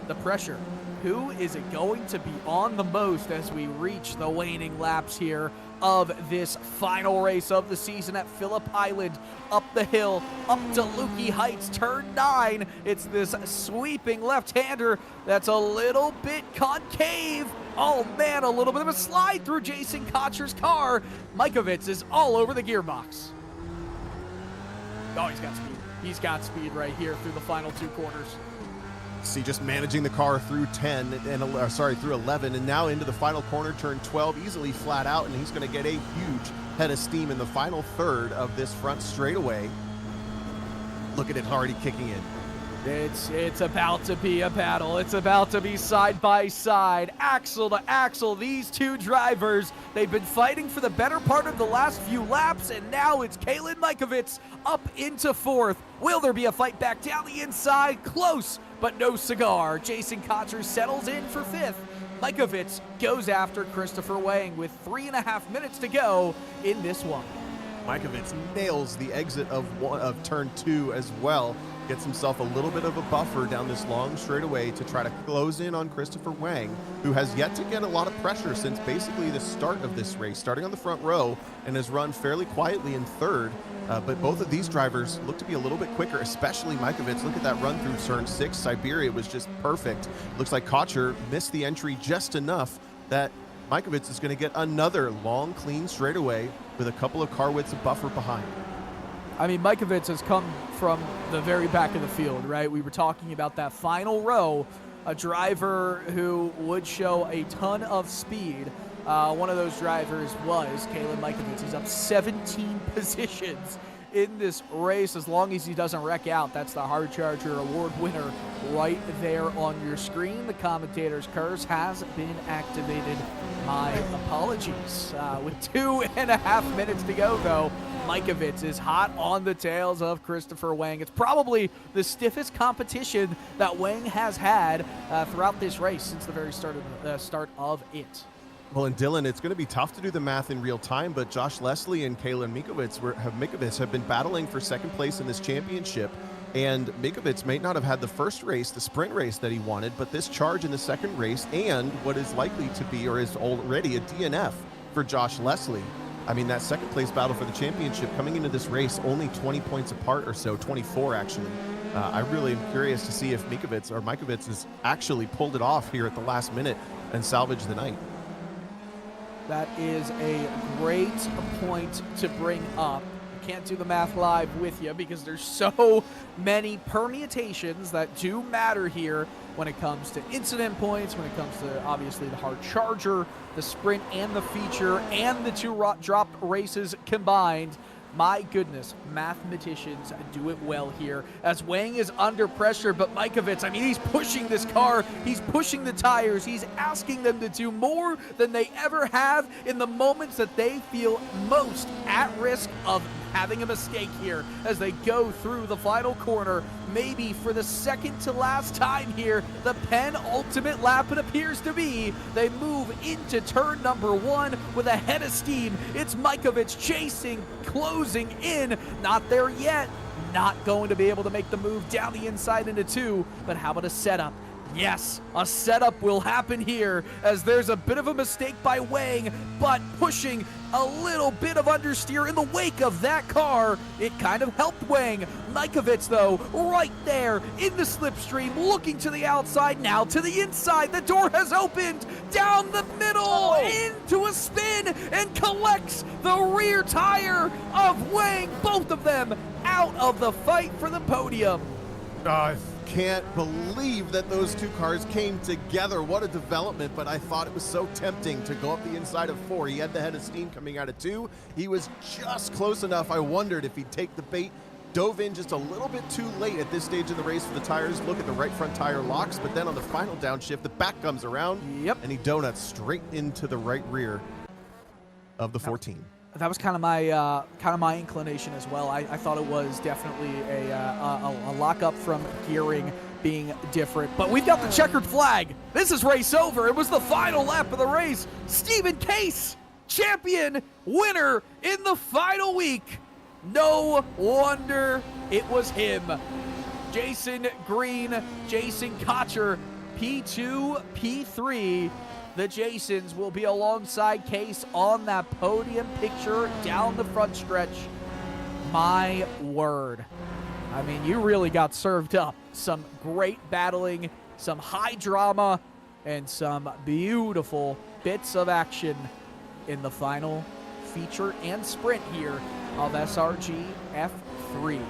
[SPEAKER 2] The pressure. Who is it going to be on the most as we reach the waning laps here of this final race of the season at Phillip Island? Up the hill, up to Lukey Heights, turn 9. It's this sweeping left-hander that's a little bit concave. Oh man, a little bit of a slide through Jason Cotcher's car. Mikovits is all over the gearbox. Oh, he's got speed. He's got speed right here through the final 2 quarters.
[SPEAKER 3] See, just managing the car through 11, and now into the final corner, turn 12, easily flat out, and he's going to get a huge head of steam in the final third of this front straightaway. Look at it already kicking in.
[SPEAKER 2] It's about to be a battle. It's about to be side by side, axle to axle. These 2 drivers, they've been fighting for the better part of the last few laps, and now it's Kalen Mikovits up into 4th. Will there be a fight back down the inside? Close, but no cigar. Jason Cotcher settles in for 5th. Mikovits goes after Christopher Wang with 3.5 minutes to go in this one.
[SPEAKER 3] Mikovits nails the exit of turn 2 as well. Gets himself a little bit of a buffer down this long straightaway to try to close in on Christopher Wang, who has yet to get a lot of pressure since basically the start of this race, starting on the front row and has run fairly quietly in third. But both of these drivers look to be a little bit quicker, especially Mikovits. Look at that run through turn 6. Siberia was just perfect. Looks like Cotcher missed the entry just enough that Mikovits is going to get another long, clean straightaway with a couple of car widths of buffer behind.
[SPEAKER 2] I mean, Mikovits has come from the very back of the field, right? We were talking about that final row, a driver who would show a ton of speed. One of those drivers was Kalen Mikovits. He's up 17 positions in this race. As long as he doesn't wreck out, that's the Hard Charger Award winner right there on your screen. The commentator's curse has been activated. My apologies. With 2.5 minutes to go, though, Mikovits is hot on the tails of Christopher Wang. It's probably the stiffest competition that Wang has had throughout this race since the very start of it.
[SPEAKER 3] Well, and Dylan, it's going to be tough to do the math in real time, but Josh Leslie and Kalen Mikovits have been battling for second place in this championship. And Mikovits may not have had the first race, the sprint race that he wanted, but this charge in the second race and what is likely to be or is already a DNF for Josh Leslie. I mean, that second place battle for the championship coming into this race only 20 points apart or so, 24 actually. I really am curious to see if Mikovits has actually pulled it off here at the last minute and salvaged the night.
[SPEAKER 2] That is a great point to bring up. I can't do the math live with you because there's so many permutations that do matter here when it comes to incident points, when it comes to obviously the Hard Charger, the sprint and the feature, and the two dropped races combined. My goodness, mathematicians do it well here as Wang is under pressure, but Mikovits, I mean, he's pushing this car, he's pushing the tires, he's asking them to do more than they ever have in the moments that they feel most at risk of having a mistake here as they go through the final corner. Maybe for the second to last time here, the penultimate lap it appears to be. They move into turn number 1 with a head of steam. It's Mikovits chasing, closing in. Not there yet. Not going to be able to make the move down the inside into 2, but how about a setup? Yes, a setup will happen here as there's a bit of a mistake by Wang, but pushing a little bit of understeer in the wake of that car. It kind of helped Wang. Mikovits, though, right there in the slipstream, looking to the outside, now to the inside. The door has opened down the middle into a spin and collects the rear tire of Wang. Both of them out of the fight for the podium.
[SPEAKER 3] I can't believe that those two cars came together. What a development, but I thought it was so tempting to go up the inside of 4. He had the head of steam coming out of 2. He was just close enough. I wondered if he'd take the bait. Dove in just a little bit too late at this stage in the race for the tires. Look at the right front tire locks, but then on the final downshift, the back comes around, and he donuts straight into the right rear of the 14.
[SPEAKER 2] That was kind of my inclination as well. I thought it was definitely a lockup from gearing being different. But we've got the checkered flag. This is race over. It was the final lap of the race. Stephen Case, champion, winner in the final week. No wonder it was him. Jason Green, Jason Cotcher, P2, P3. The Jasons will be alongside Case on that podium picture down the front stretch. My word. I mean, you really got served up. Some great battling, some high drama, and some beautiful bits of action in the final feature and sprint here of SRG F3.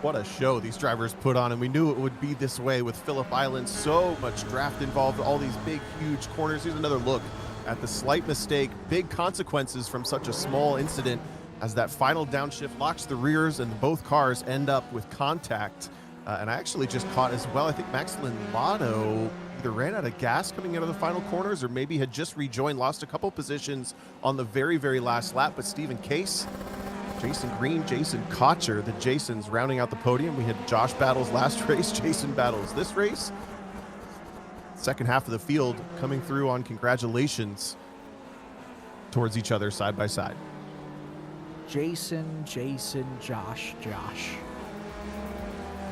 [SPEAKER 3] What a show these drivers put on, and we knew it would be this way with Phillip Island. So much draft involved, all these big, huge corners. Here's another look at the slight mistake, big consequences from such a small incident as that final downshift locks the rears and both cars end up with contact. And I actually just caught as well, I think Max Lotto either ran out of gas coming out of the final corners or maybe had just rejoined, lost a couple positions on the very, very last lap. But Stephen Case, Jason Green, Jason Cotcher, the Jasons rounding out the podium. We had Josh battles last race, Jason battles this race. Second half of the field coming through on congratulations towards each other side by side.
[SPEAKER 2] Jason, Josh.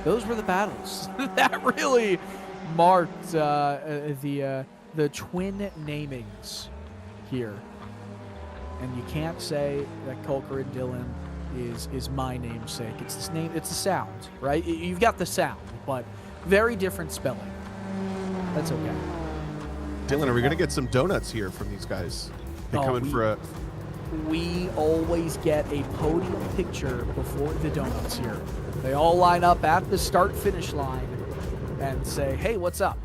[SPEAKER 2] Those were the battles. That really marked the twin namings here. And you can't say that Cotcher and Dylan is my namesake. It's this name. It's the sound, right? You've got the sound, but very different spelling. That's okay.
[SPEAKER 3] Dylan, are we going to get some donuts here from these guys? They coming for a...
[SPEAKER 2] We always get a podium picture before the donuts here. They all line up at the start-finish line and say, hey, what's up?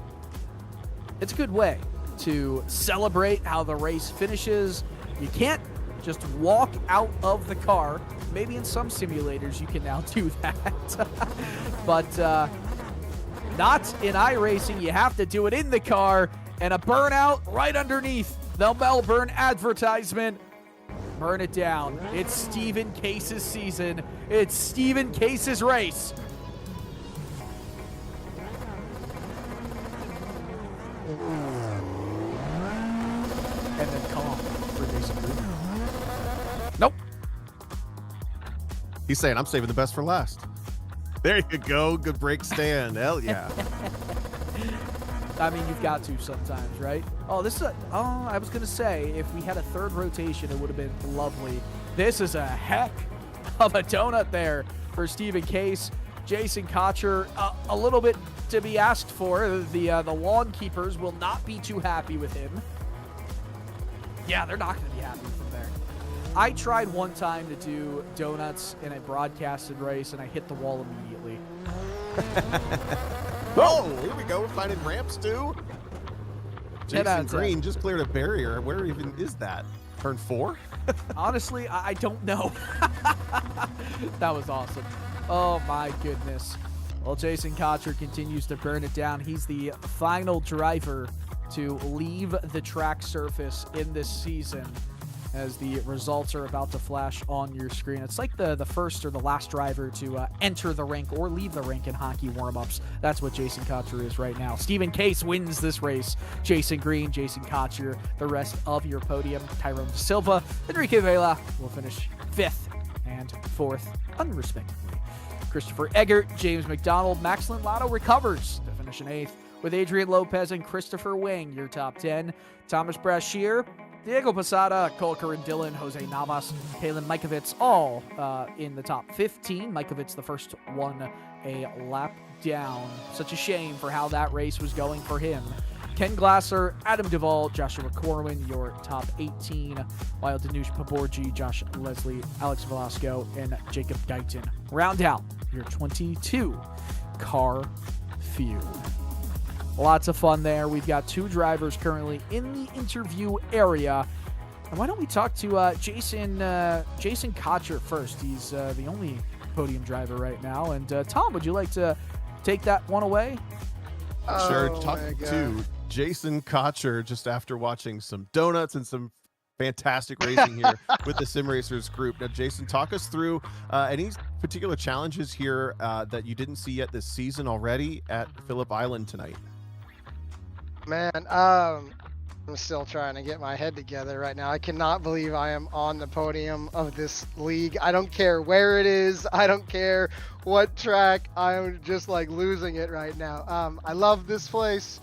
[SPEAKER 2] It's a good way to celebrate how the race finishes. You can't just walk out of the car. Maybe in some simulators you can now do that. But not in iRacing. You have to do it in the car, and a burnout right underneath the Melbourne advertisement. Burn it down. It's Stephen Case's season. It's Stephen Case's race. And then calm for Jason Green. Nope.
[SPEAKER 3] He's saying, I'm saving the best for last. There you go. Good break stand. Hell yeah.
[SPEAKER 2] I mean, you've got to sometimes, right? Oh, this is I was going to say, if we had a third rotation, it would have been lovely. This is a heck of a donut there for Stephen Case. Jason Cotcher, a little bit to be asked for. The lawn keepers will not be too happy with him. Yeah, they're not going to be happy from there. I tried one time to do donuts in a broadcasted race, and I hit the wall immediately.
[SPEAKER 3] Oh, here we go. We're finding ramps too. Jason Green just cleared a barrier. Where even is that? Turn 4?
[SPEAKER 2] Honestly, I don't know. That was awesome. Oh my goodness. Well, Jason Cotcher continues to burn it down. He's the final driver to leave the track surface in this season, as the results are about to flash on your screen. It's like the first or the last driver to enter the rink or leave the rink in hockey warm-ups. That's what Jason Cotcher is right now. Stephen Case wins this race. Jason Green, Jason Cotcher, the rest of your podium. Tyrone Silva, Enrique Vela will finish 5th and 4th, unrespectively. Christopher Eggert, James McDonald, Max Lotto recovers to finish in 8th, with Adrian Lopez and Christopher Wing, your top 10. Thomas Brashear, Diego Posada, Cotcher and Dylan, Jose Navas, Kalen Mikovits, all in the top 15. Mikovits, the first one a lap down. Such a shame for how that race was going for him. Ken Glasser, Adam Duvall, Joshua Corwin, your top 18, while Danush Paborji, Josh Leslie, Alex Velasco, and Jacob Guyton round out your 22 car field. Lots of fun there. We've got 2 drivers currently in the interview area. And why don't we talk to Jason Cotcher first? He's the only podium driver right now. And Tom, would you like to take that one away?
[SPEAKER 3] Sure. Talking to Jason Cotcher just after watching some donuts and some fantastic racing here with the Sim Racers group. Now, Jason, talk us through any particular challenges here that you didn't see yet this season already at Phillip Island tonight.
[SPEAKER 4] Man, I'm still trying to get my head together right now. I cannot believe I am on the podium of this league. I don't care where it is. I don't care what track. I'm just like losing it right now. I love this place.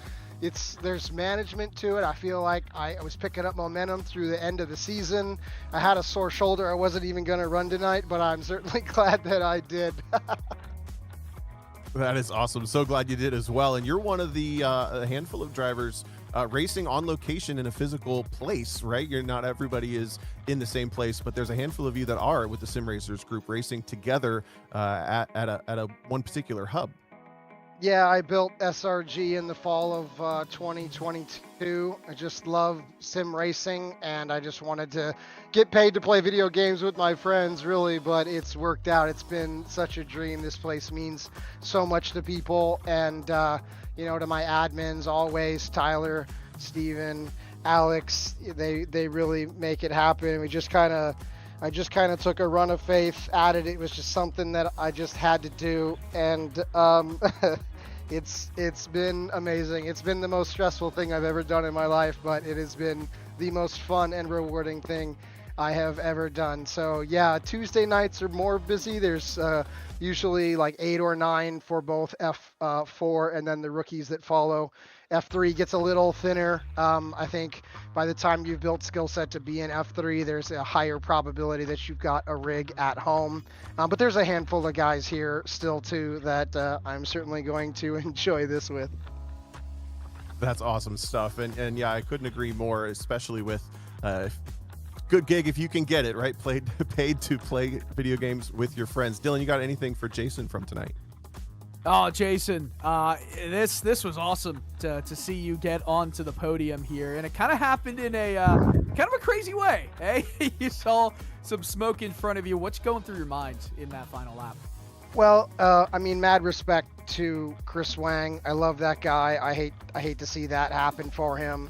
[SPEAKER 4] There's management to it. I feel like I was picking up momentum through the end of the season. I had a sore shoulder. I wasn't even going to run tonight, but I'm certainly glad that I did.
[SPEAKER 3] That is awesome. So glad you did as well. And you're one of the a handful of drivers racing on location in a physical place, right? Not everybody is in the same place, but there's a handful of you that are with the Sim Racers group racing together at a one particular hub.
[SPEAKER 4] Yeah, I built SRG in the fall of 2022. I just love sim racing, and I just wanted to get paid to play video games with my friends, really, but it's worked out. It's been such a dream. This place means so much to people, and, to my admins, always, Tyler, Steven, Alex, they really make it happen. I just kind of took a run of faith at it. It was just something that I just had to do, and it's been amazing. It's been the most stressful thing I've ever done in my life, but it has been the most fun and rewarding thing I have ever done. So yeah, Tuesday nights are more busy. There's usually like 8 or 9 for both F4 and then the rookies that follow. F3 gets a little thinner. I think by the time you've built skill set to be in F3, there's a higher probability that you've got a rig at home. But there's a handful of guys here still too that I'm certainly going to enjoy this with.
[SPEAKER 3] That's awesome stuff. And yeah, I couldn't agree more, especially with good gig if you can get it, right? Paid to play video games with your friends. Dylan, you got anything for Jason from tonight?
[SPEAKER 2] Oh, Jason, this was awesome to see you get onto the podium here, and it kind of happened in a kind of a crazy way. Hey, you saw some smoke in front of you. What's going through your mind in that final lap?
[SPEAKER 4] Well, I mean, mad respect to Chris Wang. I love that guy. I hate to see that happen for him.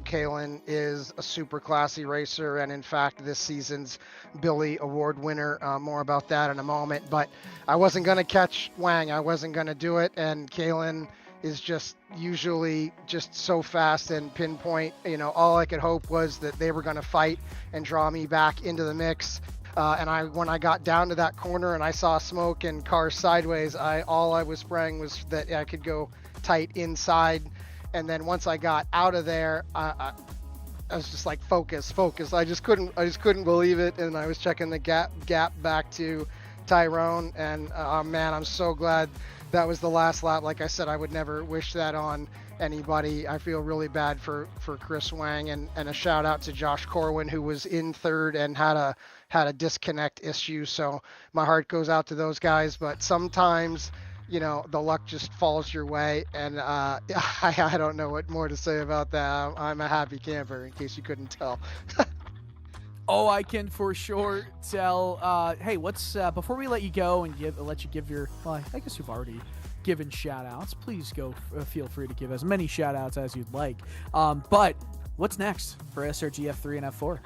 [SPEAKER 4] Kalen is a super classy racer, and in fact, this season's Billy Award winner. More about that in a moment. But I wasn't gonna catch Wang. I wasn't gonna do it, and Kalen is just usually just so fast and pinpoint. You know, all I could hope was that they were gonna fight and draw me back into the mix. And when I got down to that corner and I saw smoke and cars sideways, all I was praying was that I could go tight inside. And then once I got out of there, I was just like, focus. I just couldn't believe it. And I was checking the gap back to Tyrone. And man, I'm so glad that was the last lap. Like I said, I would never wish that on anybody. I feel really bad for Chris Wang, and a shout out to Josh Corwin, who was in third and had a disconnect issue. So my heart goes out to those guys. But sometimes, you know, the luck just falls your way, and I don't know what more to say about that. I'm a happy camper, in case you couldn't tell.
[SPEAKER 2] Oh, I can for sure tell. Hey, what's before we let you go and let you give your, well, I guess you've already given shout outs. Please go feel free to give as many shout outs as you'd like. But what's next for SRG F3 and F4?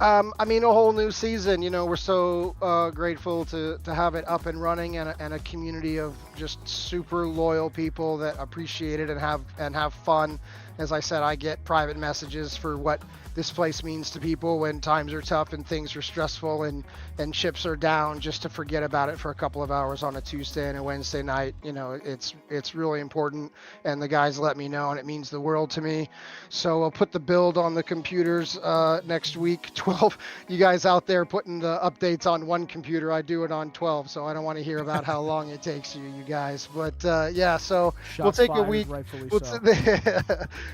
[SPEAKER 4] I mean, a whole new season. You know, we're so grateful to have it up and running, and a community of just super loyal people that appreciate it and have fun. As I said, I get private messages for what this place means to people when times are tough and things are stressful and chips are down, just to forget about it for a couple of hours on a Tuesday and a Wednesday night. You know, it's really important, and the guys let me know, and it means the world to me. So I'll put the build on the computers next week. 12, you guys out there putting the updates on one computer, I do it on 12, so I don't want to hear about how long it takes you guys. But yeah, so we'll take a week.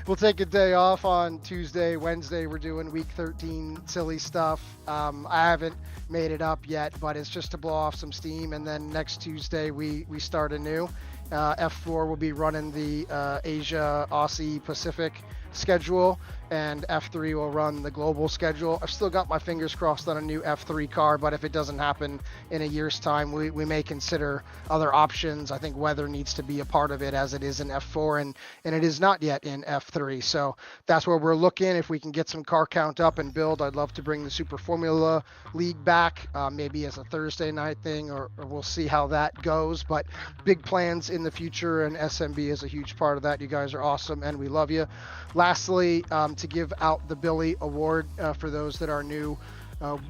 [SPEAKER 4] We'll take a day off on Tuesday, Wednesday. We're doing week 13 silly stuff. I haven't made it up yet, but it's just to blow off some steam. And then next Tuesday we start anew. F4 will be running the Asia, Aussie, Pacific schedule, and F3 will run the global schedule. I've still got my fingers crossed on a new F3 car, but if it doesn't happen in a year's time, we may consider other options. I think weather needs to be a part of it, as it is in F4, and it is not yet in F3. So that's where we're looking. If we can get some car count up and build, I'd love to bring the Super Formula League back, maybe as a Thursday night thing, or we'll see how that goes. But big plans in the future, and SMB is a huge part of that. You guys are awesome, and we love you. Lastly, to give out the Billy Award for those that are new,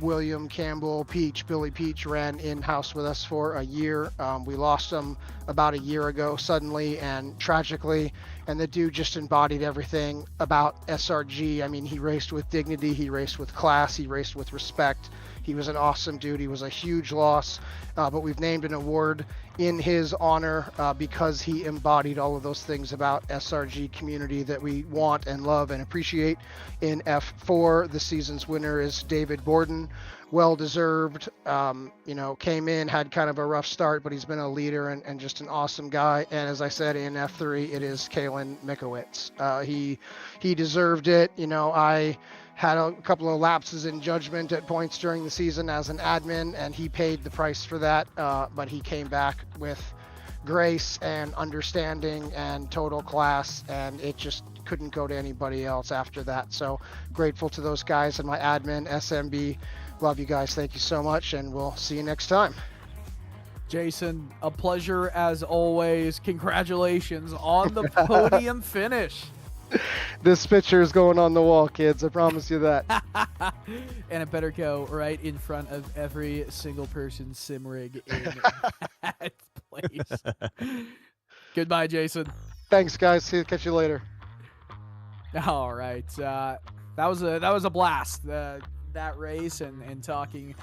[SPEAKER 4] William Campbell Billy Peach ran in-house with us for a year. We lost him about a year ago suddenly and tragically, and the dude just embodied everything about SRG. I mean, he raced with dignity, he raced with class, he raced with respect. He was an awesome dude. He was a huge loss, but we've named an award in his honor because he embodied all of those things about SRG community that we want and love and appreciate. In F4, the season's winner is David Borden. Well deserved. You know, came in, had kind of a rough start, but he's been a leader and just an awesome guy. And as I said, in F3, it is Kalen Mikowitz. He deserved it. You know, I had a couple of lapses in judgment at points during the season as an admin, and he paid the price for that, but he came back with grace and understanding and total class, and it just couldn't go to anybody else after that. So grateful to those guys and my admin, SMB. Love you guys. Thank you so much, and we'll see you next time.
[SPEAKER 2] Jason, a pleasure as always. Congratulations on the podium finish.
[SPEAKER 4] This picture is going on the wall, kids. I promise you that.
[SPEAKER 2] And it better go right in front of every single person's sim rig in that place. Goodbye, Jason.
[SPEAKER 4] Thanks, guys. See you. Catch you later.
[SPEAKER 2] All right. That was a blast. That race and talking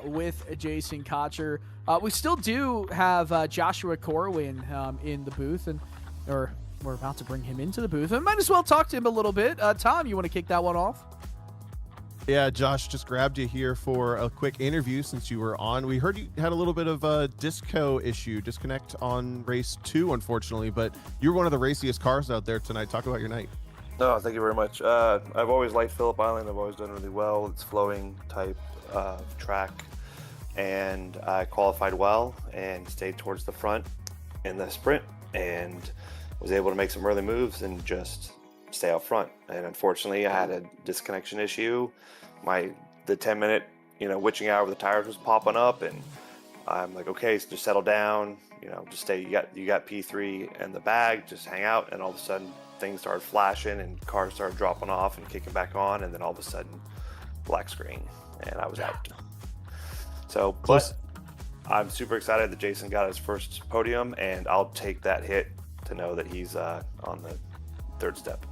[SPEAKER 2] with Jason Cotcher. We still do have Joshua Corwin in the booth, or we're about to bring him into the booth. And might as well talk to him a little bit. Tom, you want to kick that one off?
[SPEAKER 3] Yeah, Josh, just grabbed you here for a quick interview since you were on. We heard you had a little bit of a disconnect on race 2, unfortunately, but you're one of the raciest cars out there tonight. Talk about your night.
[SPEAKER 5] No, thank you very much. I've always liked Phillip Island. I've always done really well. It's flowing type track, and I qualified well and stayed towards the front in the sprint and was able to make some early moves and just stay out front. And unfortunately, I had a disconnection issue. The 10-minute, witching out where the tires was popping up, and I'm like, okay, so just settle down. Just stay. You got P3 in the bag. Just hang out. And all of a sudden, things started flashing and cars started dropping off and kicking back on, and then all of a sudden, black screen, and I was out. So, but I'm super excited that Jason got his first podium, and I'll take that hit to know that he's on the third step.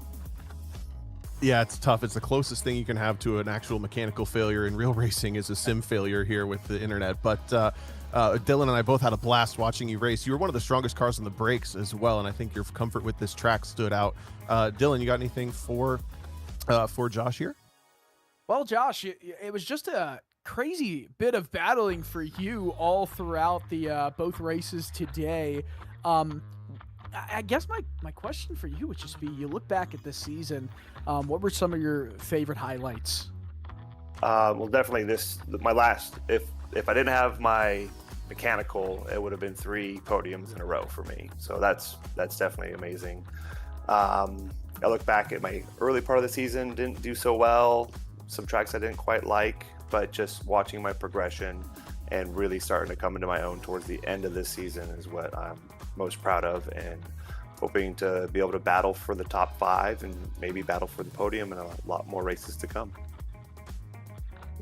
[SPEAKER 3] Yeah, it's tough. It's the closest thing you can have to an actual mechanical failure in real racing is a sim failure here with the internet. But Dylan and I both had a blast watching you race. You were one of the strongest cars on the brakes as well, and I think your comfort with this track stood out. Dylan, you got anything for Josh here?
[SPEAKER 2] Well, Josh, it was just a crazy bit of battling for you all throughout the both races today. I guess my question for you would just be, you look back at this season, what were some of your favorite highlights?
[SPEAKER 5] Well, definitely my last, if I didn't have my mechanical, it would have been 3 podiums in a row for me. So that's definitely amazing. I look back at my early part of the season, didn't do so well. Some tracks I didn't quite like, but just watching my progression and really starting to come into my own towards the end of this season is what I'm most proud of, and hoping to be able to battle for the top 5 and maybe battle for the podium and a lot more races to come.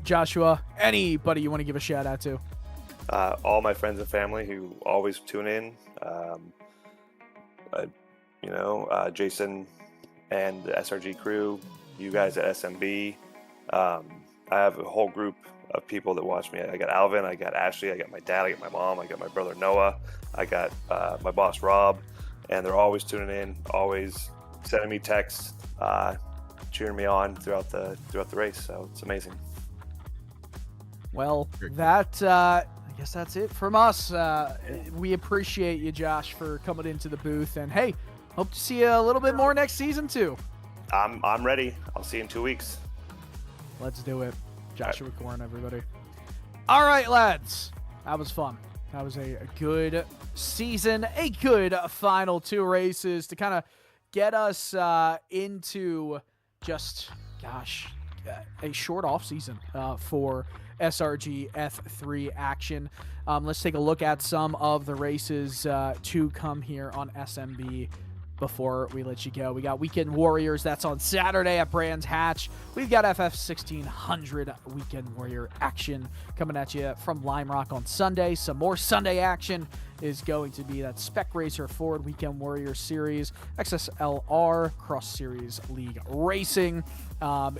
[SPEAKER 2] Joshua, anybody you want to give a shout out to?
[SPEAKER 5] All my friends and family who always tune in, Jason and the SRG crew, you guys at SMB. I have a whole group of people that watch me. I got Alvin, I got Ashley, I got my dad, I got my mom, I got my brother Noah, I got my boss Rob, and they're always tuning in, always sending me texts, cheering me on throughout the race. So it's amazing.
[SPEAKER 2] Well, I guess that's it from us. We appreciate you, Josh, for coming into the booth, and hey, hope to see you a little bit more next season too.
[SPEAKER 5] I'm ready. I'll see you in 2 weeks.
[SPEAKER 2] Let's do it. Joshua Corn, everybody. All right, lads. That was fun. That was a good season, a good final 2 races to kind of get us into just, a short off season for SRG F3 action. Let's take a look at some of the races to come here on SMB before we let you go. We got Weekend Warriors. That's on Saturday at Brands Hatch. We've got FF 1600 Weekend Warrior action coming at you from Lime Rock on Sunday. Some more Sunday action is going to be that Spec Racer Ford Weekend Warrior Series. XSLR Cross Series League Racing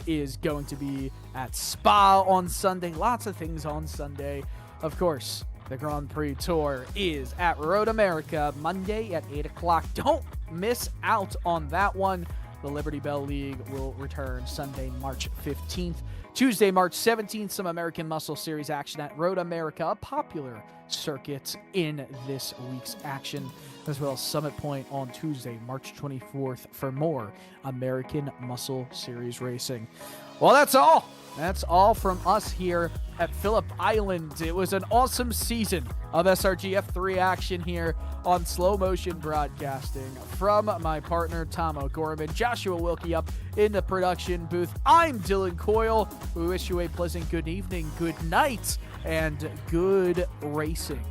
[SPEAKER 2] is going to be at Spa on Sunday. Lots of things on Sunday. Of course, the Grand Prix Tour is at Road America Monday at 8 o'clock. Don't miss out on that one. The Liberty Bell League will return Sunday, March 15th. Tuesday, March 17th, some American Muscle Series action at Road America, a popular circuit in this week's action, as well as Summit Point on Tuesday, March 24th for more American Muscle Series racing. Well, that's all. That's all from us here at Phillip Island. It was an awesome season of SRG F3 action here on Slow Motion Broadcasting. From my partner, Tom O'Gorman, Joshua Wilkie up in the production booth, I'm Dylan Coyle. We wish you a pleasant good evening, good night, and good racing.